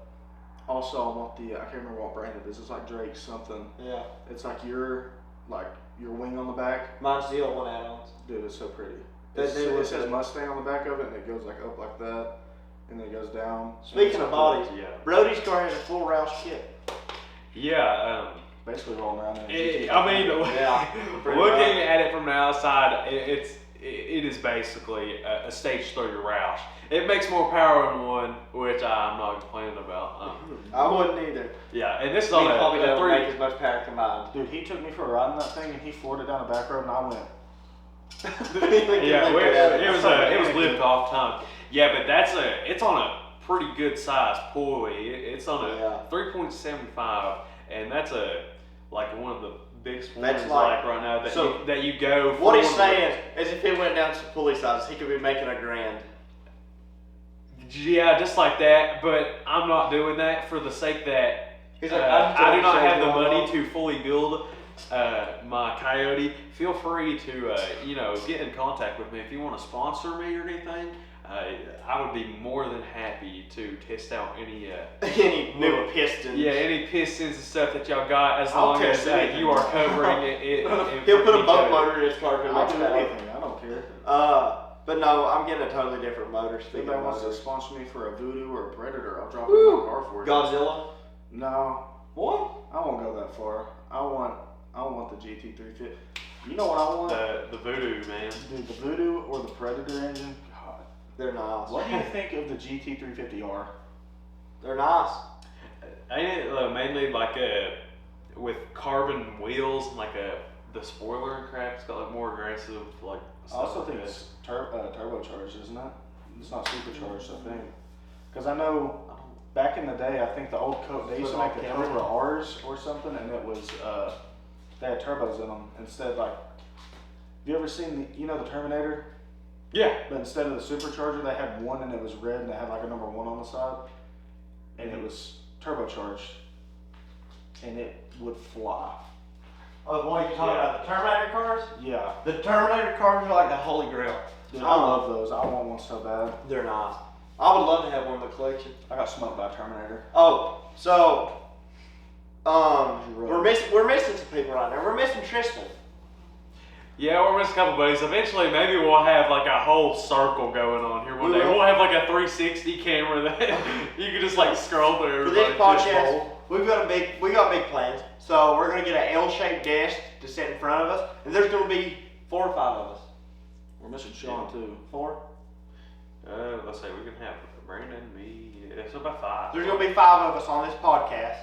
C: Also, I want the. I can't remember what brand it is. It's like Drake something.
A: Yeah.
C: It's like your wing on the back.
A: Mine's the old one add-ons.
C: Dude, it's so pretty.
A: It
C: says Mustang on the back of it, and it goes like up like that, and then it goes down.
A: Speaking of bodies,
B: Yeah.
A: Brody's car has a full Roush kit.
B: Yeah.
C: Basically rolling around in
B: Looking at it from the outside, it is basically a stage 3 Roush. It makes more power than one, which I'm not complaining about.
A: I wouldn't either.
B: Yeah, and this is
A: Me
B: on
A: probably
B: a
A: don't
B: 3.
A: make as much power combined.
C: Dude, he took me for a ride in that thing, and he floored it down the back road, and I went.
B: Yeah, it was lived off time. Yeah, but it's on a pretty good size pulley. It's on a 3.75, and that's like one of the biggest ones
A: That's like
B: right now
A: so
B: that you go.
A: What he's
B: forward
A: saying is, if it went down to pulley size, he could be making $1,000.
B: Yeah, just like that. But I'm not doing that for the sake that
A: He's like,
B: I do not have the money to fully build my Coyote. Feel free to get in contact with me if you want to sponsor me or anything. I would be more than happy to test out any
A: new pistons.
B: Yeah, any pistons and stuff that y'all got, as long as you are covering it.
A: He'll put a boat motor in his car if it
C: I'll
A: makes
C: do
A: that.
C: anything. I don't care.
A: But no, I'm getting a totally different motor.
C: If
A: Speaking
C: anybody
A: of
C: wants to
A: motors.
C: sponsor me for a Voodoo or a Predator, I'll drop it in my car for you.
A: Godzilla.
C: No,
A: What?
C: I won't go that far. I want I want the GT350. You know what I want?
B: The Voodoo, man.
C: Dude, the Voodoo or the Predator engine. God.
A: They're nice.
C: What do you think of the GT350R?
A: They're nice.
B: Ain't it mainly like with carbon wheels and like the spoiler and crap? It's got like more aggressive like.
C: I also
B: stuff
C: think
B: like
C: it's turbocharged, isn't it? It's not supercharged, I think. Because I know back in the day, I think the old they used to make the Cobra R's or something, and it was they had turbos in them instead. Like, have you ever seen the Terminator?
B: Yeah.
C: But instead of the supercharger, they had one and it was red and it had like a number 1 on the side, and it was turbocharged, and it would fly.
A: Oh, what are you talking about? The Terminator cars?
C: Yeah.
A: The Terminator cars are like the holy grail.
C: Dude, I love those. I want one so bad.
A: They're nice. I would love to have one in the collection.
C: I got smoked by a Terminator.
A: Oh, so we're missing some people right now. We're missing Tristan.
B: Yeah, we're missing a couple buddies. Eventually, maybe we'll have like a whole circle going on here one day. We'll have like a 360 camera that you can just like scroll through.
A: For this podcast, we got big plans. So we're gonna get an L-shaped desk to sit in front of us, and there's gonna be 4 or 5 of us.
C: We're missing Sean too.
A: 4.
B: Let's say we can have Brandon, me. It's about 5.
A: There's gonna be 5 of us on this podcast,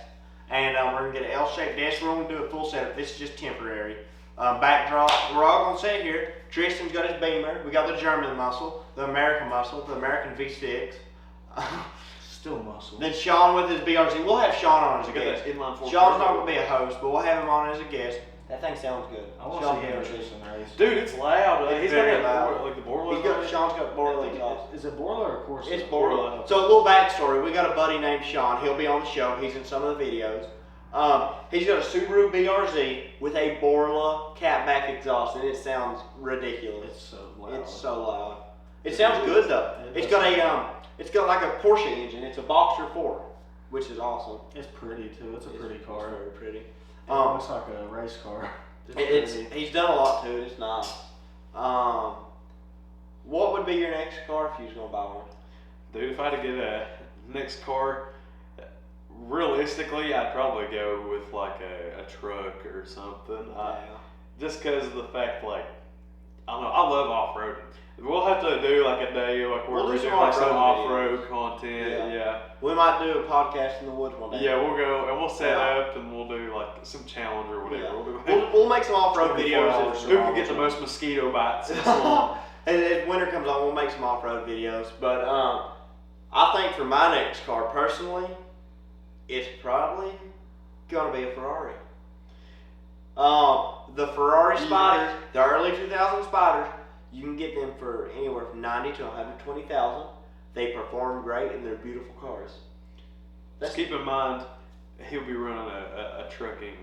A: and we're gonna get an L-shaped desk. We're gonna do a full setup. This is just temporary. Backdrop. We're all gonna sit here. Tristan's got his Beamer. We got the German muscle, the American muscle, the American V6.
C: Still muscle.
A: Then Sean with his BRZ. We'll have Sean on as a guest.
B: Inline 4.
A: Sean's not gonna be a host, but we'll have him on as a guest. That thing sounds good.
C: I want
A: Sean
C: to see
A: BRZ.
C: Anderson race.
B: Dude, it's loud.
A: Yeah, he's gonna be loud.
B: Like the Borla.
A: Sean's got Borla exhaust.
C: Is it Borla or Corsa?
A: It's Borla. So a little backstory. We got a buddy named Sean. He'll be on the show. He's in some of the videos. He's got a Subaru BRZ with a Borla catback exhaust, and it sounds ridiculous.
C: It's so loud.
A: It's so loud. It sounds good though. It's got like a Porsche engine. It's a Boxer 4, which is awesome.
C: It's pretty too. It's a pretty car.
A: It's very pretty.
C: It looks like a race car.
A: He's done a lot to it. It's nice. What would be your next car if you was gonna buy one?
B: Dude, if I had to get a next car, realistically, I'd probably go with like a truck or something. Just because of the fact, like, I don't know, I love off-roading. We'll have to do like a day, like where we're doing like some off-road content. Yeah.
A: We might do a podcast in the woods one day.
B: Yeah, we'll go and we'll set up and we'll do like some challenge or whatever.
A: Yeah. We'll make some off-road videos.
B: Who can get the most mosquito bites this long?
A: And as winter comes on, we'll make some off-road videos. But I think for my next car, personally, it's probably gonna be a Ferrari. The Ferrari Spiders, the early 2000 Spiders, you can get them for anywhere from 90 to 120,000. They perform great and they're beautiful cars.
B: Just keep in mind, he'll be running a trucking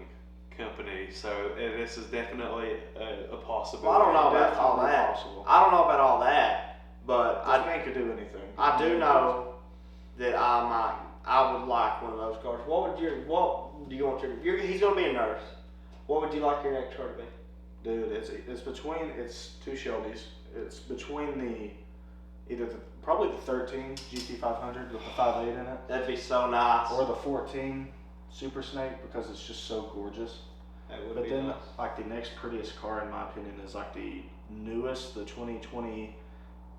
B: company, so this is definitely a possibility.
A: Well, I don't know about all that. I don't know about all that, but
C: I think could do anything.
A: I do know that I would like one of those cars. What do you want he's gonna be a nurse. What would you like your next car to be?
C: Dude, it's two Shelbys. It's between probably the 13 GT500 with the 5.8 in it.
A: That'd be so nice.
C: Or the 14 Super Snake because it's just so gorgeous.
A: That would
C: but
A: be
C: then
A: nice.
C: like the next prettiest car in my opinion is like the newest, the 2020,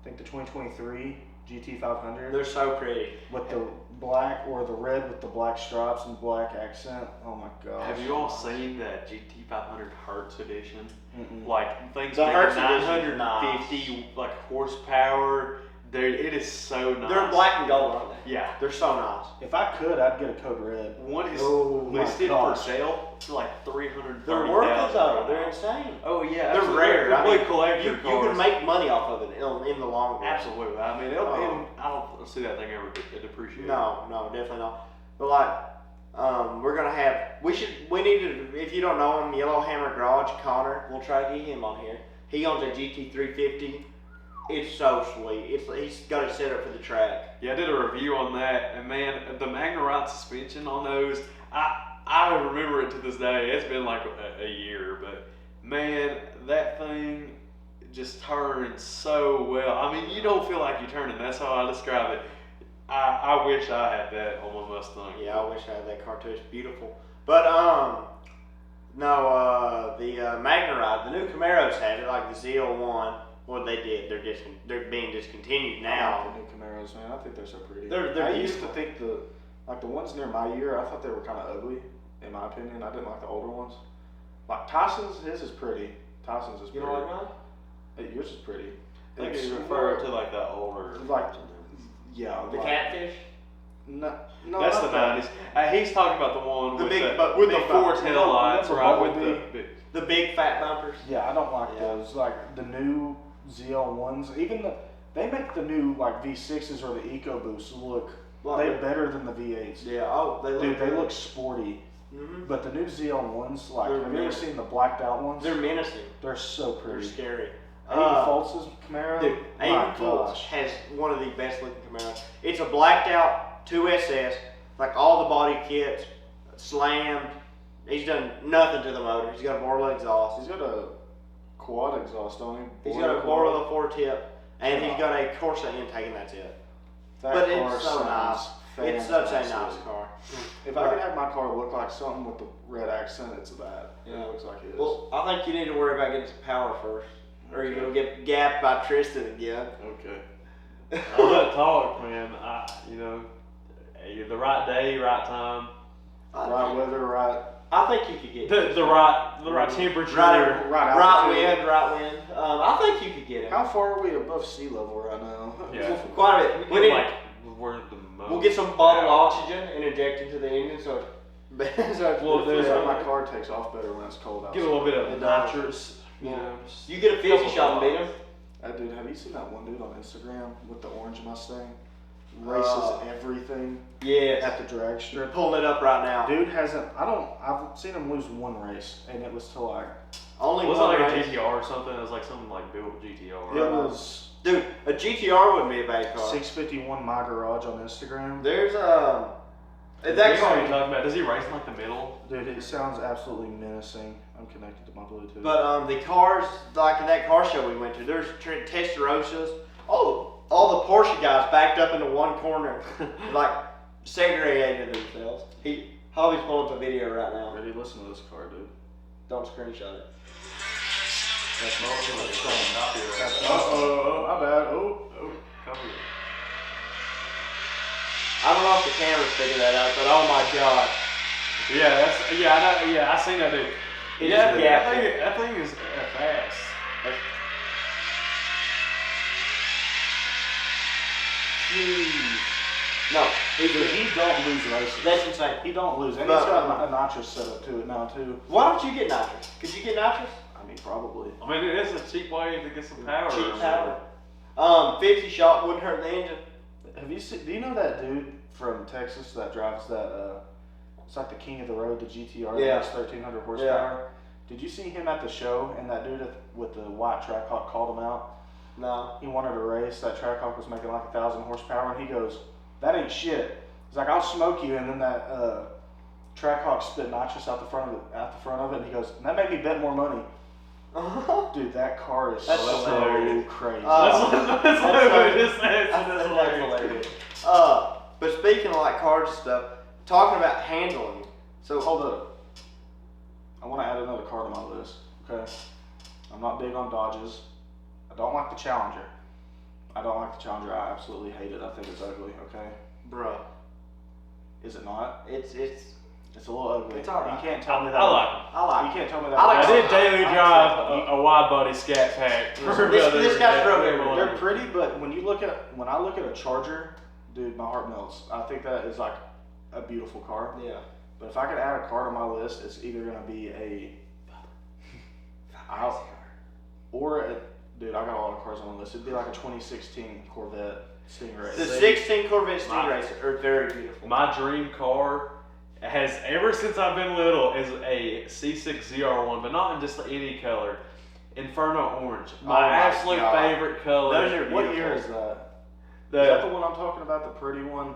C: I think the 2023 GT500.
A: They're so pretty.
C: With the black or the red with the black stripes and black accent. Oh my gosh.
B: Have you all seen that GT500 Hertz edition?
C: Mm-mm.
B: Like things
A: The
B: like
A: Hertz
B: 950 like horsepower. Dude, it is so nice.
A: They're black and gold, aren't they?
B: Yeah.
A: They're so nice.
C: If I could, I'd get a Code Red.
B: One is
C: my
B: listed for
C: gosh.
B: sale for like $330,000.
A: They're worth it though. They're insane.
B: Oh yeah,
A: They're
B: absolutely.
A: rare.
B: Complete collector
A: You
B: cars.
A: can make money off of it in the long run.
B: Absolutely. I mean, I don't see that thing ever depreciate.
A: No, definitely not. But like, we're gonna have. We need to. If you don't know him, Yellowhammer Garage Connor. We'll try to get him on here. He owns a GT350. It's so sweet. He's got it set up for the track.
B: Yeah, I did a review on that, and man, the Magna suspension on those, I remember it to this day. It's been like a year, but man, that thing just turns so well. I mean, you don't feel like you're turning. That's how I describe it. I wish I had that on my Mustang.
A: Yeah, I wish I had that car too. It's beautiful. But No, the Magna, the new Camaros have it, like the ZL1. What they did, they're being discontinued
C: I
A: now.
C: like the new Camaros, man. I think they're so pretty.
A: They're
C: I used to
A: beautiful.
C: think the ones near my year, I thought they were kind of ugly, in my opinion. I didn't like the older ones. Like Tyson's, his is pretty. Tyson's is
A: You
C: pretty.
A: don't like mine?
C: Hey, yours is pretty.
B: I think
C: It's
B: you
C: more-
B: refer to like the older.
C: like, yeah,
A: The
C: like,
A: catfish?
C: No, no,
B: That's
C: not
B: the
C: that.
B: 90s. He's talking about the one
A: The
B: with
A: big
B: the,
A: bu-
B: with
A: big
B: the four
A: bu-
B: tail lights,
C: remember
B: right? With
C: Bumblebee?
B: the
A: The big fat bumpers?
C: Yeah, I don't like
A: Yeah.
C: those. Like the new ZL1s, even they make the new like V6s or the EcoBoosts look
A: Like-
C: they better than the V8s.
A: Yeah, oh, they look
C: Dude, they
A: good.
C: look sporty.
A: Mhm.
C: But the new ZL1s, like,
A: They're
C: have you ever
A: menacing.
C: seen the blacked out ones?
A: They're menacing.
C: They're so
A: They're
C: pretty.
A: scary.
C: Aiden Fultz's Camaro,
A: Dude,
C: my
A: Aiden Fultz
C: gosh.
A: has one of the best looking Camaros. It's a blacked out 2SS, like all the body kits, slammed. He's done nothing to the motor. He's got a Borla exhaust.
C: He's got a quad exhaust on him.
A: He's got a Borla 4 tip, and he's got a Corsa intake, and that's it.
C: That
A: But
C: car
A: it's so nice.
C: sounds
A: It's such a nice
C: fantastic.
A: car.
C: If I could have my car look like something with the red accent, it's that.
A: Yeah.
C: It looks like it is.
A: Well, I think you need to worry about getting some power first, or you're gonna get gapped by Tristan again.
C: Okay.
B: All that talk, man. The right day, right time,
C: Right weather, right.
A: I think you could get
B: the right temperature.
A: right
C: Right
A: wind. I think you could get it.
C: How far are we above sea level right now?
B: Yeah.
A: Quite a bit. We need,
B: We're the most.
A: we'll get some bottled oxygen and inject into the engine, so
B: Well,
C: It feels
B: there's-
C: like my car takes off better when it's cold outside.
B: Get a little bit
A: It
B: of
A: does.
B: nitrous. You
A: Yeah.
B: know, just
A: you get a 50 shot and beat him.
C: Dude, have you seen that one dude on Instagram with the orange Mustang? Races everything
A: Yes.
C: at the drag
A: They're
C: strip.
A: pulling it up right now.
C: Dude I've seen him lose one race, and it was to like,
A: Only
B: was it
A: one
B: like a
A: race.
B: GTR or something? It was like something like built GTR.
C: it was
A: Dude, a GTR wouldn't be a bad car.
C: 651 My Garage on Instagram.
A: There's
B: That
A: that
B: car you're
A: car.
B: talking about, does he race in like the middle?
C: Dude, it sounds absolutely menacing. I'm connected to my Bluetooth.
A: But the cars, like in that car show we went to, there's Testarossas. Oh, all the Porsche guys backed up into one corner, like segregated themselves. Hobbie's pulling up a video right now.
C: Ready? Listen to this car, dude.
A: Don't screenshot it.
C: That's
B: Copyright.
C: my bad. Oh.
B: Copyright.
A: I don't know if the cameras figured that out, but oh my god.
B: I seen that dude.
A: It
B: Yeah,
A: just
B: that
A: gapped
B: thing, that thing is fast.
A: No,
C: Dude, he don't lose races.
A: that's insane.
C: He don't lose. And
A: But-
C: he's got a nitrous setup to it now, too.
A: Why don't you get nitrous? Could you get nitrous?
C: I mean, probably.
B: I mean, it is a cheap way to get some power.
A: Cheap power. 50 shot wouldn't hurt the engine.
C: Have you seen? Do you know that dude from Texas that drives that? It's like the king of the road, the GTR.
A: Yeah.
C: That's 1,300 horsepower. Did you see him at the show? And that dude with the white Trackhawk called him out.
A: No.
C: He wanted to race. That Trackhawk was making like 1,000 horsepower, and he goes, "That ain't shit." He's like, "I'll smoke you." And then that Trackhawk spit nitrous out the front of it, and he goes, "That made me bet more money." Dude, that car is
A: That's
C: so
A: hilarious.
C: crazy.
B: That's literally just
A: That's hilarious. But speaking of like cars and stuff, talking about handling. So
C: Hold up. I want to add another car to my list. Okay. I'm not big on Dodges. I don't like the Challenger. I absolutely hate it. I think it's ugly. Okay.
A: bruh,
C: Is it not?
A: it's
C: It's a little ugly.
A: It's alright.
C: You can't tell me that.
B: I like them.
A: I like
C: You
A: it.
C: can't tell me that.
A: I like
B: I did
A: it.
B: daily
C: I
B: drive
C: accept
B: a wide body scat pack.
A: This guy's drove everywhere.
C: They're pretty, but when I look at a Charger, dude, my heart melts. I think that is like a beautiful car.
A: Yeah.
C: But if I could add a car to my list, it's either gonna be dude, I got a lot of cars on the list. It'd be like a 2016 Corvette Stingray.
A: The 16 Corvette Stingrays are very beautiful.
B: My dream car has, ever since I've been little, is a C6 ZR1, but not in just any color. Inferno Orange. My
A: my
B: absolute
A: God.
B: favorite color.
A: Those are
C: What
A: beautiful.
C: year is that? Is that the one I'm talking about? The pretty one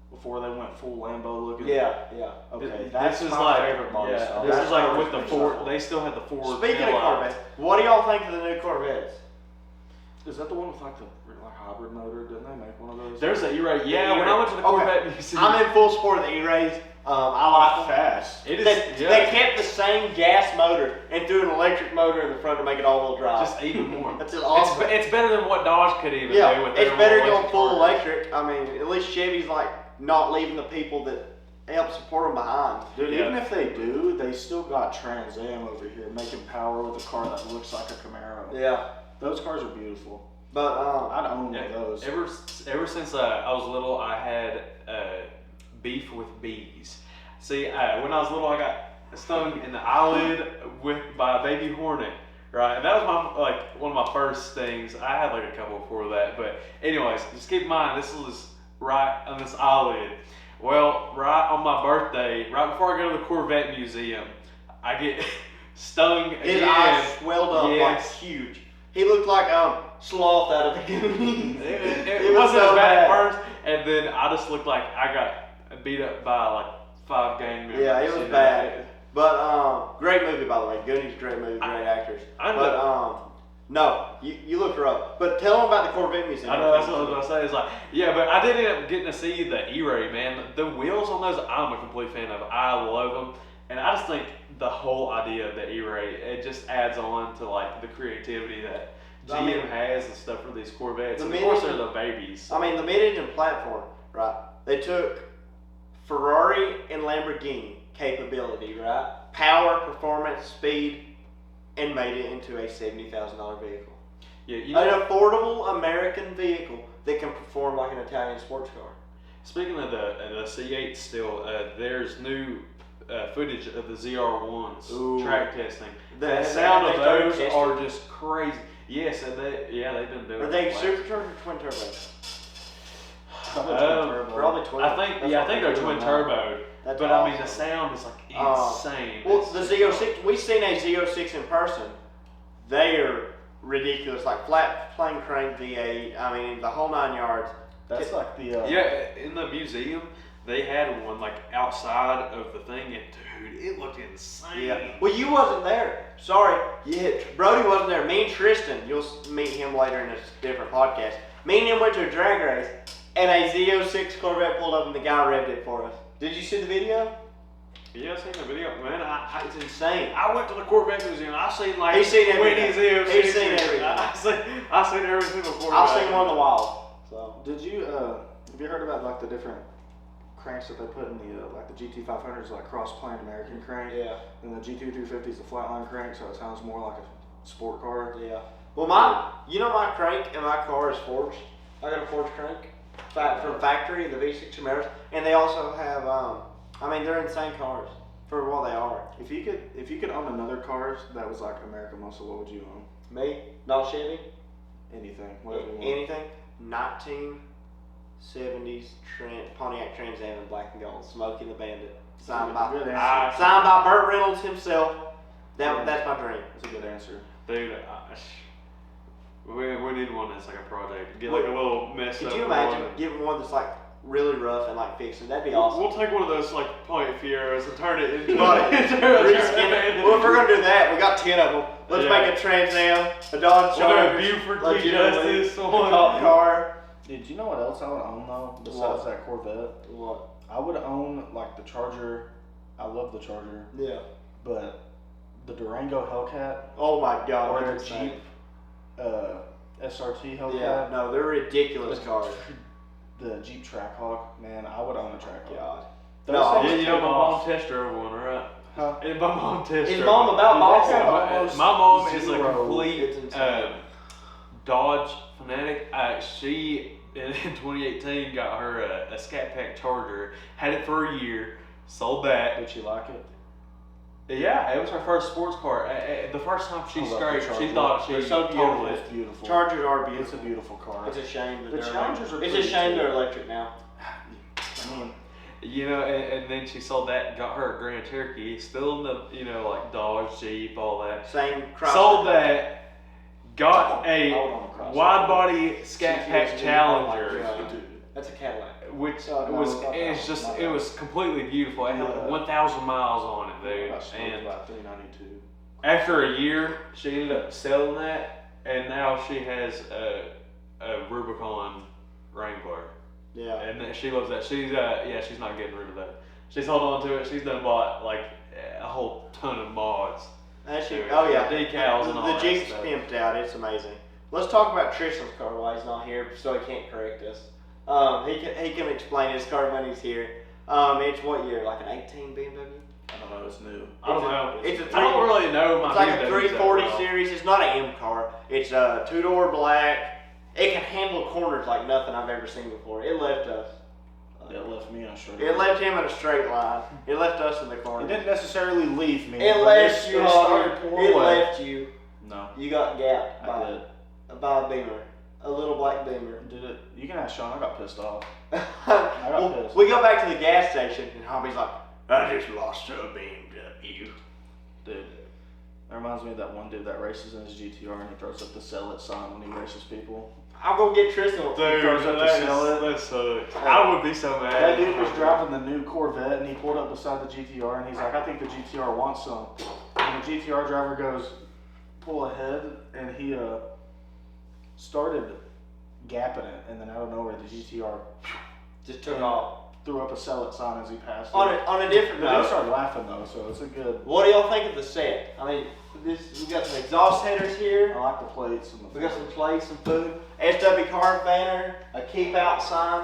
C: before they went full Lambo looking.
A: Yeah, yeah.
C: Okay, that's
B: This is
C: my
B: like,
C: favorite body
B: yeah,
C: style.
B: this
C: That
B: is like
C: car
B: with the
C: makes
B: Ford.
C: sense.
B: They still had the Ford.
A: Speaking of
B: taillight.
A: Corvettes, what do y'all think of the new Corvettes?
C: Is that the one with like the hybrid motor? Didn't they make one of those?
B: There's an E-Ray. Yeah, when I went to the
A: Okay.
B: Corvette museum.
A: I'm in full support of the E-Rays. I like them.
C: fast.
B: It is.
A: They kept the same gas motor and threw an electric motor in the front to make it all-wheel drive.
B: Just even more.
A: That's just awesome.
B: It's better than what Dodge could even do with
A: it's
B: their
A: better
B: electric
A: going full
B: cars.
A: electric. I mean, at least Chevy's like not leaving the people that help support them behind.
C: Dude, even if they do, they still got Trans Am over here making power with a car that looks like a Camaro.
A: Yeah,
C: Those cars are beautiful.
A: but
C: I'd own one of those.
B: Ever since I was little, I had beef with bees. See, when I was little, I got stung in the eyelid by a baby hornet. Right, and that was one of my first things. I had like a couple before that, but anyways, just keep in mind this was right on this eyelid. Well, right on my birthday, right before I go to the Corvette Museum, I get stung again.
A: his eyes swelled up like
B: Yes.
A: huge. He looked like Sloth out of the Goonies.
B: It wasn't
A: so
B: as bad at
A: bad.
B: first, and then I just looked like I got beat up by like 5 gang members.
A: Yeah, it was bad. But great movie by the way. Goonies, great movie, great actors.
B: I know.
A: But no, you looked her up. But tell them about the Corvette Museum.
B: I know, that's what I was going to say. It's like, yeah, but I did end up getting to see the E-Ray, man. The wheels on those, I'm a complete fan of. I love them. And I just think the whole idea of the E-Ray, it just adds on to like the creativity that GM has and stuff for these Corvettes. And of course, they're the babies.
A: I mean, the mid-engine platform, right? They took Ferrari and Lamborghini capability, right? Power, performance, speed, and made it into a $70,000 vehicle.
B: Yeah,
A: An affordable American vehicle that can perform like an Italian sports car.
B: Speaking of the C8 still, there's new footage of the ZR1s
A: Ooh.
B: track testing.
A: The
B: The sound of
A: started
B: those
A: testing?
B: are just crazy. Yes, and they've been doing
A: Are they
B: it.
A: supercharged or twin turbo?
C: Probably
A: Probably twin.
B: I think
A: That's what
B: they're
A: doing
B: twin
A: now.
B: turbo.
A: That's
B: But I mean, the
A: awesome.
B: sound is like insane.
A: Well,
B: It's
A: the
B: just-
A: Z06, we've seen a Z06 in person. They are ridiculous, like flat plane crank V8. I mean, the whole 9 yards.
C: That's like the
B: Yeah, in the museum, they had one like outside of the thing, and dude, it looked insane.
A: Yeah. Well, you wasn't there. Sorry. Yeah, Brody wasn't there. Me and Tristan, you'll meet him later in a different podcast. Me and him went to a drag race, and a Z06 Corvette pulled up, and the guy revved it for us. Did you see the video?
B: Yeah, I seen the video, man.
A: It's insane.
B: I went to the Corvette Museum. I've seen like
A: He's seen
B: 20
A: everything.
B: Z06s.
A: He's seen everything.
B: I've seen every single Corvette.
A: I've seen one in the wild. So.
C: Did you have you heard about like the different cranks that they put in the like the GT500s, like cross-plane American crank,
A: Yeah.
C: and the GT350 is the flatline crank, so it sounds more like a sport car.
A: Yeah. Well, my crank in my car is forged. I got a forged crank from factory, the V6 Camaros, and they also have. I mean, they're insane cars for what they are.
C: If you could own another car that was like American muscle, what would you own?
A: Me, not Chevy,
C: Anything, whatever you want.
A: anything. 1970s Pontiac Trans Am in black and gold, Smokey and the Bandit, signed by
C: Good answer.
A: Burt Reynolds himself. That's my dream.
C: That's a good answer.
B: Dude, we need one that's like a project. Get like a little mess up.
A: Could you imagine getting one that's like really rough and like fixing? That'd be awesome.
B: We'll take one of those like Pontiac Fieros and turn it into
A: Well,
B: a
A: if we're gonna do that, we got 10 of them. Let's
B: Yeah.
A: make a Trans Am, a Dodge
B: We'll do a
A: Charger,
B: Buford
A: like,
B: T
A: you know what I mean?
B: Justice
A: a
B: one.
A: cop car.
C: Dude, do you know what else I would own though? Besides
A: What?
C: that Corvette,
A: What?
C: I would own like the Charger. I love the Charger,
A: Yeah.
C: but the Durango Hellcat
A: Oh my God.
C: or
A: that's
C: the
A: insane.
C: Jeep SRT Hellcat.
A: Yeah. No, they're ridiculous cars.
C: The Jeep Trackhawk, man, I would own a Trackhawk.
A: God.
C: Those
A: No,
C: things
B: Yeah, you know
C: take
B: my
C: off.
B: mom test drove one, right?
C: Huh?
B: And my mom test
A: His
B: drove
A: mom
B: one.
A: about
C: Dude,
A: bought
C: that's
A: one.
C: almost
B: My mom is a
C: zero.
B: complete
A: It's insane.
B: Dodge fanatic. She in 2018 got her a Scat Pack Charger. Had it for a year. Sold that.
C: Did she like it?
B: Yeah, it was her first sports car. The first time she
C: I love the
B: scraped, she
C: Charger.
B: thought she
A: They're so
B: totaled
A: beautiful.
B: it.
C: It's beautiful.
A: Chargers are
C: It's a
A: beautiful.
C: beautiful car.
A: It's a shame that
C: The
A: they're
C: Challengers
A: electric.
C: are
A: It's a
C: pretty
A: shame
C: too.
A: they're electric now.
C: I mean,
B: You know, and then she sold that and got her a Grand Cherokee. Still in the, like Dodge, Jeep, all that.
A: Same crossover.
B: Sold that. Got a
C: I would own a crossover.
B: wide body Scat Pack
A: CTSV,
B: Challenger.
A: oh my God. That's a Cadillac.
B: Which
C: No,
B: was
C: not that
B: it's
C: one,
B: just
C: not
B: it
C: that
B: was completely beautiful. It had like
C: Yeah.
B: 1,000 miles on it, dude.
C: I smoked
B: And
C: about 392.
B: after a year, she ended up selling that, and now she has a Rubicon Wrangler,
A: Yeah.
B: and she loves that. She's she's not getting rid of that. She's held on to it. She's done bought like a whole ton of mods.
A: Actually, oh yeah,
B: decals and all
A: the
B: that
A: Jeep's
B: stuff.
A: pimped out. It's amazing. Let's talk about Tristan's car while he's not here, so he can't correct us. He can explain his car when he's here. It's what year? Like an 18 BMW?
C: I don't know. It's new.
B: I don't know.
A: It's a
B: I don't really know my
A: It's like a
B: BMWs
A: 340
B: that well.
A: series. It's not an M car. It's a 2-door black. It can handle corners like nothing I've ever seen before. It left us.
C: It left me on a straight.
A: It left him in a straight line. It left us in the corner.
C: It didn't necessarily leave me.
A: It
C: but
A: left you,
C: it started
A: Hobbie.
C: pulling
A: It
C: away.
A: left you.
C: No,
A: You got gapped
C: I did.
A: by a Beamer. A little black Beamer.
C: Did it? You can ask Sean. I got pissed off.
A: Well,
C: pissed.
A: we go back to the gas station, and Hobbie's like, I just lost to a BMW.
C: Dude, that reminds me of that one dude that races in his GTR and he throws up the sell it sign when he races people.
A: I'll go get Tristan.
B: Dude,
C: throws up to sell it.
B: that sucks. I would be so mad.
C: That dude was driving the new Corvette and he pulled up beside the GTR and he's like, I think the GTR wants some. And the GTR driver goes, pull ahead, and he started gapping it, and then out of nowhere the GTR
A: Just took off.
C: threw up a sell it sign as he passed
A: On
C: it.
A: a different
C: The dude
A: note,
C: started laughing though, so it's a good.
A: what do y'all think of the set? I mean, we got some exhaust headers
C: I
A: here.
C: like the plates and the.
A: We got some plates, some food. SW car banner, a keep out sign.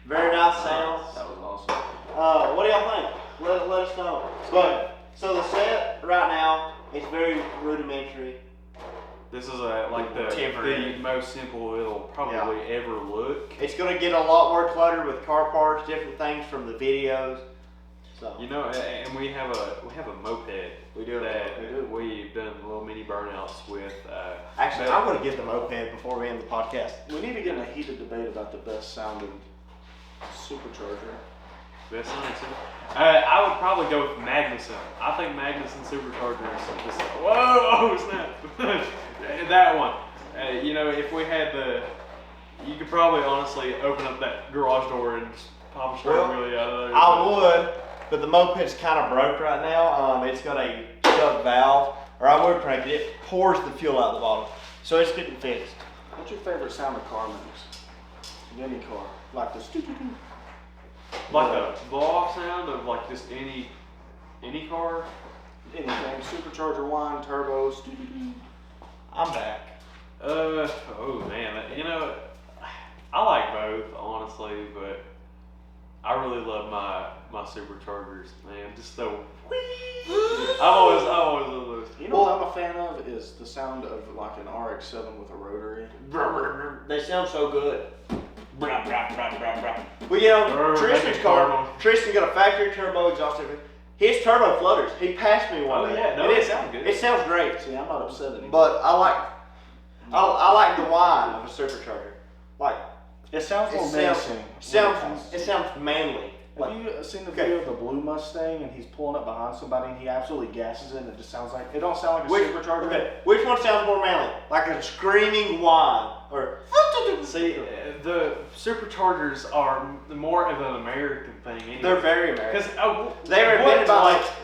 A: Very nice sounds.
C: That was awesome.
A: What do y'all think? Let us know. But so the set right now, it's very rudimentary.
B: This is the
A: Temporary.
B: most simple it'll probably ever look.
A: It's gonna get a lot more cluttered with car parts, different things from the videos. So
B: You know, and we have a moped.
A: we do
B: that
C: we do.
B: we've done little mini burnouts with.
A: Actually,
B: but-
A: I'm gonna get the moped before we end the podcast.
C: We need to get in a heated debate about the best sounding supercharger.
B: Best sounding I would probably go with Magnuson. I think Magnuson supercharger is just whoa, oh snap, that one. You know, if we had you could probably honestly open up that garage door and just pop a straight
A: Well,
B: wheelie out of there.
A: I would, but the moped's kind of broke right now. It's got a shut valve, or I would crank it. It pours the fuel out the bottom, so it's getting fixed.
C: What's your favorite sound of car makes? In any car, like this.
B: Like the blow-off sound of like just any car.
C: Anything, supercharger, whine, turbos.
A: I'm back.
B: Oh man, you know, I like both honestly, but I really love my superchargers, man. Just the I always love those.
C: You know what I'm a fan of is the sound of like an RX-7 with a rotary.
A: They sound so good. Well, you know,
B: Brr,
A: Tristan's
B: make it
A: car,
B: turbo.
A: Tristan got a factory turbo exhaust. His turbo flutters. He passed me one
B: Oh,
A: day.
B: yeah, no,
A: And
B: it sounds good.
A: It sounds great.
C: See, I'm not upset anymore.
A: But I like the whine of a supercharger. Like
C: It sounds more
A: it
C: menacing.
A: sounds manly.
C: Have you seen the video of the blue Mustang and he's pulling up behind somebody and he absolutely gasses it and it just sounds like, it don't sound like a supercharger.
A: Okay, which one sounds more manly? Like a screaming whine or
B: See, the superchargers are more of an American thing. Anyway.
A: they're very American.
B: Because
A: They were invented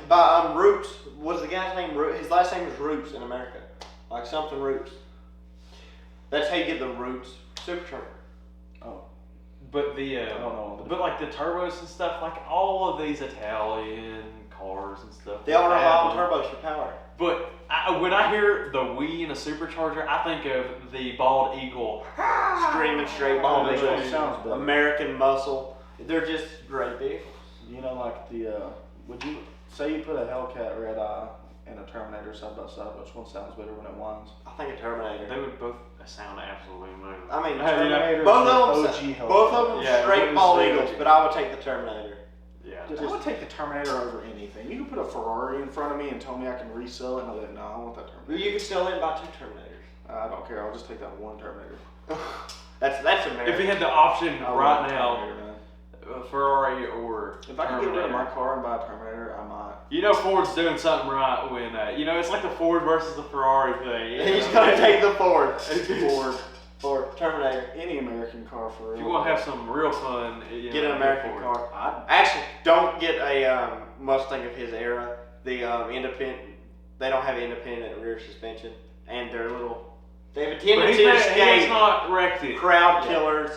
A: by Roots. What's the guy's name? His last name is Roots in America. Like something Roots. That's how you get the Roots supercharger.
C: Oh,
B: But
C: I don't know.
B: but like the turbos and stuff, like all of these Italian cars and stuff.
A: They all
B: have
A: have
B: them.
A: turbos for power.
B: But when I hear the Wii in a supercharger, I think of the bald eagle.
A: Screaming straight bald
C: Which one
A: eagle.
C: sounds better?
A: American muscle. They're just great vehicles.
C: You know, like would you say you put a Hellcat Red Eye and a Terminator side by side, which one sounds better when it whines?
A: I think a Terminator.
B: They would both sound absolutely amazing.
A: I mean,
C: Terminator
A: both
C: is
A: of
C: the
A: them,
C: OG Hellcat.
A: both of them
B: Yeah,
A: straight
B: it
A: bald
B: was
A: eagles,
B: OG.
A: but I would take the Terminator.
B: Yeah.
C: I would take the Terminator over anything. You can put a Ferrari in front of me and tell me I can resell it, and I'll be like, no, I want that
A: Well,
C: Terminator.
A: you can still in buy 2 Terminators.
C: I don't care. I'll just take that one Terminator.
A: That's American.
B: If you had the option
C: I
B: right
C: want a
B: now,
C: Terminator, man.
B: Ferrari or
C: If I could get rid of my
B: Terminator.
C: car and buy a Terminator, I might.
B: You know Ford's doing something right when it's like the Ford versus the Ferrari thing. you
A: He's
B: know?
A: gonna take the Ford.
C: Ford.
A: Terminator.
C: Any American car for real.
B: If you want to have some real fun,
A: Get an American
B: Ford.
A: car. Actually, don't get a Mustang of his era. The independent. They don't have independent rear suspension, and they're little. They have a
B: But
A: tendency to
B: he's
A: escape
B: not wrecked it.
A: crowd killers.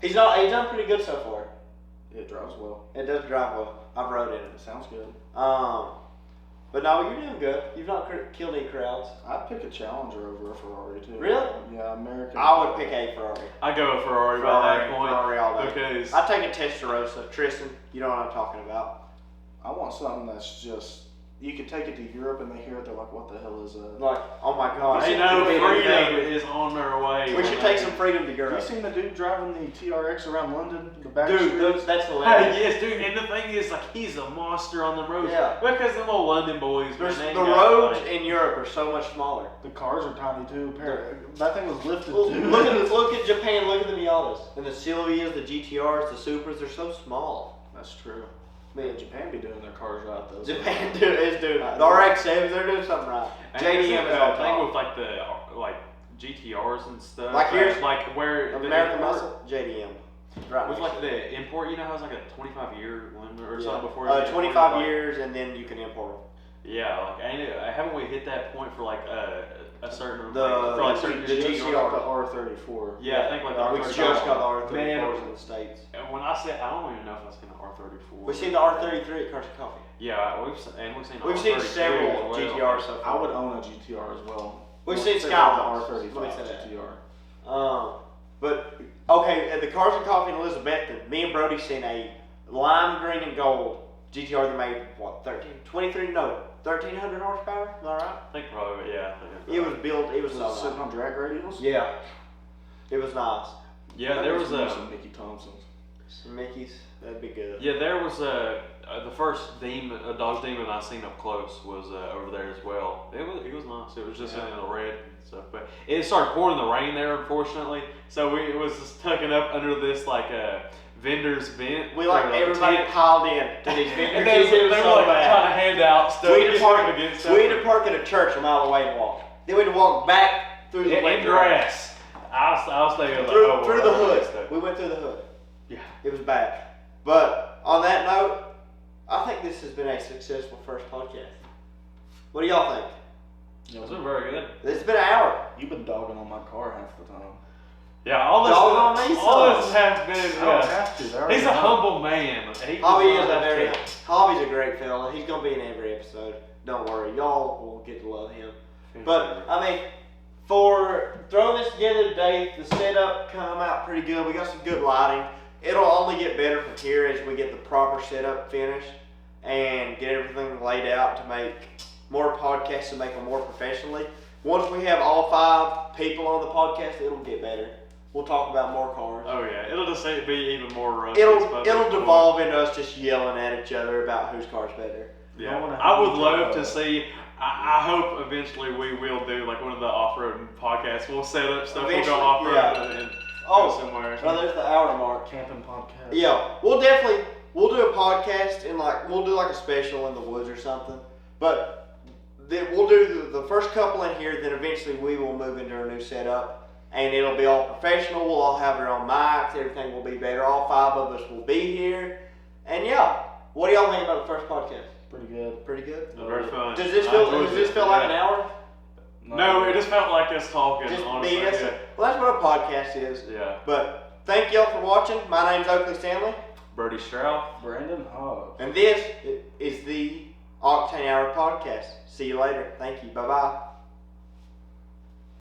A: He's done pretty good so far.
C: It drives well.
A: It does drive well. I've rode in
C: It
A: it.
C: sounds good.
A: But no, you're doing good. You've not killed any crowds.
C: I'd pick a Challenger over a Ferrari too.
A: Really?
C: Yeah, American.
A: I would pick a Ferrari.
B: I go with Ferrari by that point.
A: Ferrari all day.
B: Because
A: I take a Testarossa. Tristan, you know what I'm talking about.
C: I want something that's just. You could take it to Europe and they hear it, they're like, what the hell is that?
A: Like, oh my gosh.
B: they know freedom is on their way.
A: We should take some freedom to
C: Have
A: Europe.
C: you seen the dude driving the TRX around London? The back
A: Dude,
C: streets?
A: that's hilarious.
B: Yes, dude, and the thing is, like, he's a monster on the road.
A: Yeah.
B: Because them old London boys, man, they
A: The
B: got,
A: roads
B: like,
A: in Europe are so much smaller.
C: The cars are tiny too. Apparently, that thing was lifted
A: Well,
C: too.
A: look at Japan. Look at the Miatas and the Silvias, the GTRs, the Supras. They're so small.
C: That's true.
A: Man,
C: Japan be doing their cars right though.
A: Japan is doing the RX-7s. They're doing something right.
B: and
A: JDM is
B: the
A: on
B: thing
A: top.
B: with like the GTRs and stuff.
A: Like here's
B: like where the
A: American
B: import-
A: Muscle, JDM. Right.
B: with like the import, you know how it's like a 25-year limit or
A: Yeah.
B: something before. you get
A: 25
B: imported, like-
A: years and then you can import
B: Yeah, like haven't we hit that point for like a certain
A: The-
B: like, for like certain
A: the
C: Just
A: GTR.
C: got the R34.
B: Yeah, I think like
A: them.
B: the
A: We
B: R34.
A: just got the R34s
B: Man,
A: in the States.
B: and when I said I don't even know if I've seen the R34.
A: We've seen the R33 at Cars and Coffee.
B: Yeah, we've seen the
A: We've seen
B: R32
A: several
B: as well.
A: GTRs so far.
C: I would own a GTR as well.
A: We've seen
C: Except
A: Skylines.
C: for the
A: Let me say
C: R35
A: that.
C: GTR.
A: But okay, at the Cars and Coffee in Elizabethton, me and Brody seen a lime green and gold GTR that made what 1300 horsepower. Am I right?
B: I think probably, yeah.
A: It was built. It was
C: Was
A: so
C: it sitting
A: nice.
C: on drag radials?
A: Yeah, it was nice.
B: Yeah, there was
C: some Mickey Thompsons.
A: Some Mickeys, that'd be good.
B: Yeah, there was the first demon, a Dodge Demon I seen up close was over there as well. It was nice. It was just in the red and stuff, but it started pouring the rain there, unfortunately. So it was just tucking up under this like vendor's vent.
A: We like
B: or,
A: everybody
B: tent.
A: piled in to these vendor
B: And they
A: tents. It
B: were
A: was
B: like
A: so
B: trying
A: bad.
B: to hand out stuff.
A: We had to
B: just
A: park.
B: against
A: We
B: stuff.
A: had to park at a church a mile away and walk. Then we had to walk back through the
B: in
A: wet
B: grass. I was thinking like,
A: through the
B: well,
A: hood.
B: stuff.
A: We went through the hood.
B: Yeah.
A: It was bad. But on that note, I think this has been a successful first podcast. What do y'all think?
B: It's been very good.
A: It's been an hour.
C: You've been dogging on my car half the time.
B: Yeah, all this,
A: Dog on me
B: all
A: sucks.
B: this has been.
C: I don't have to. They already
B: He's a
C: know.
B: humble man. He
A: Hobbie
B: does
A: is a
B: not
A: very
B: have to-
A: Hobbie's a great fella. He's gonna be in every episode. Don't worry, y'all will get to love him. But I mean, for throwing this together today, the setup come out pretty good. We got some good lighting. It'll only get better from here as we get the proper setup finished and get everything laid out to make more podcasts and make them more professionally. Once we have all 5 people on the podcast, it'll get better. We'll talk about more cars.
B: Oh yeah, it'll just be even more rusty.
A: It'll devolve into us just yelling at each other about whose car's better.
B: Yeah,
C: I wanna
B: I would
C: have
B: love
C: you
B: to see. I hope eventually we will do like one of the off-road podcasts. We'll set up stuff. We'll go
A: Eventually,
B: off-road
A: yeah.
B: and
A: Oh,
B: go somewhere.
A: well, there's the hour mark.
C: Camping podcast.
A: Yeah, we'll do a podcast and we'll do like a special in the woods or something. But then we'll do the first couple in here. Then eventually we will move into our new setup, and it'll be all professional. We'll all have our own mics. Everything will be better. All 5 of us will be here. And yeah, what do y'all think about the first podcast?
C: Pretty good.
A: Pretty good.
B: It was very fun.
A: Does this
B: I
A: feel
B: enjoyed
A: like
B: it.
A: an hour?
B: No, it just felt like us talking.
A: Just
B: honestly,
A: BS.
B: yeah.
A: Well, that's what a podcast is.
B: Yeah.
A: But thank y'all for watching. My name's Oakley Stanley.
B: Brody Strauss.
C: Brandon Hobbs.
A: And this is the Octane Hour Podcast. See you later. Thank you. Bye-bye.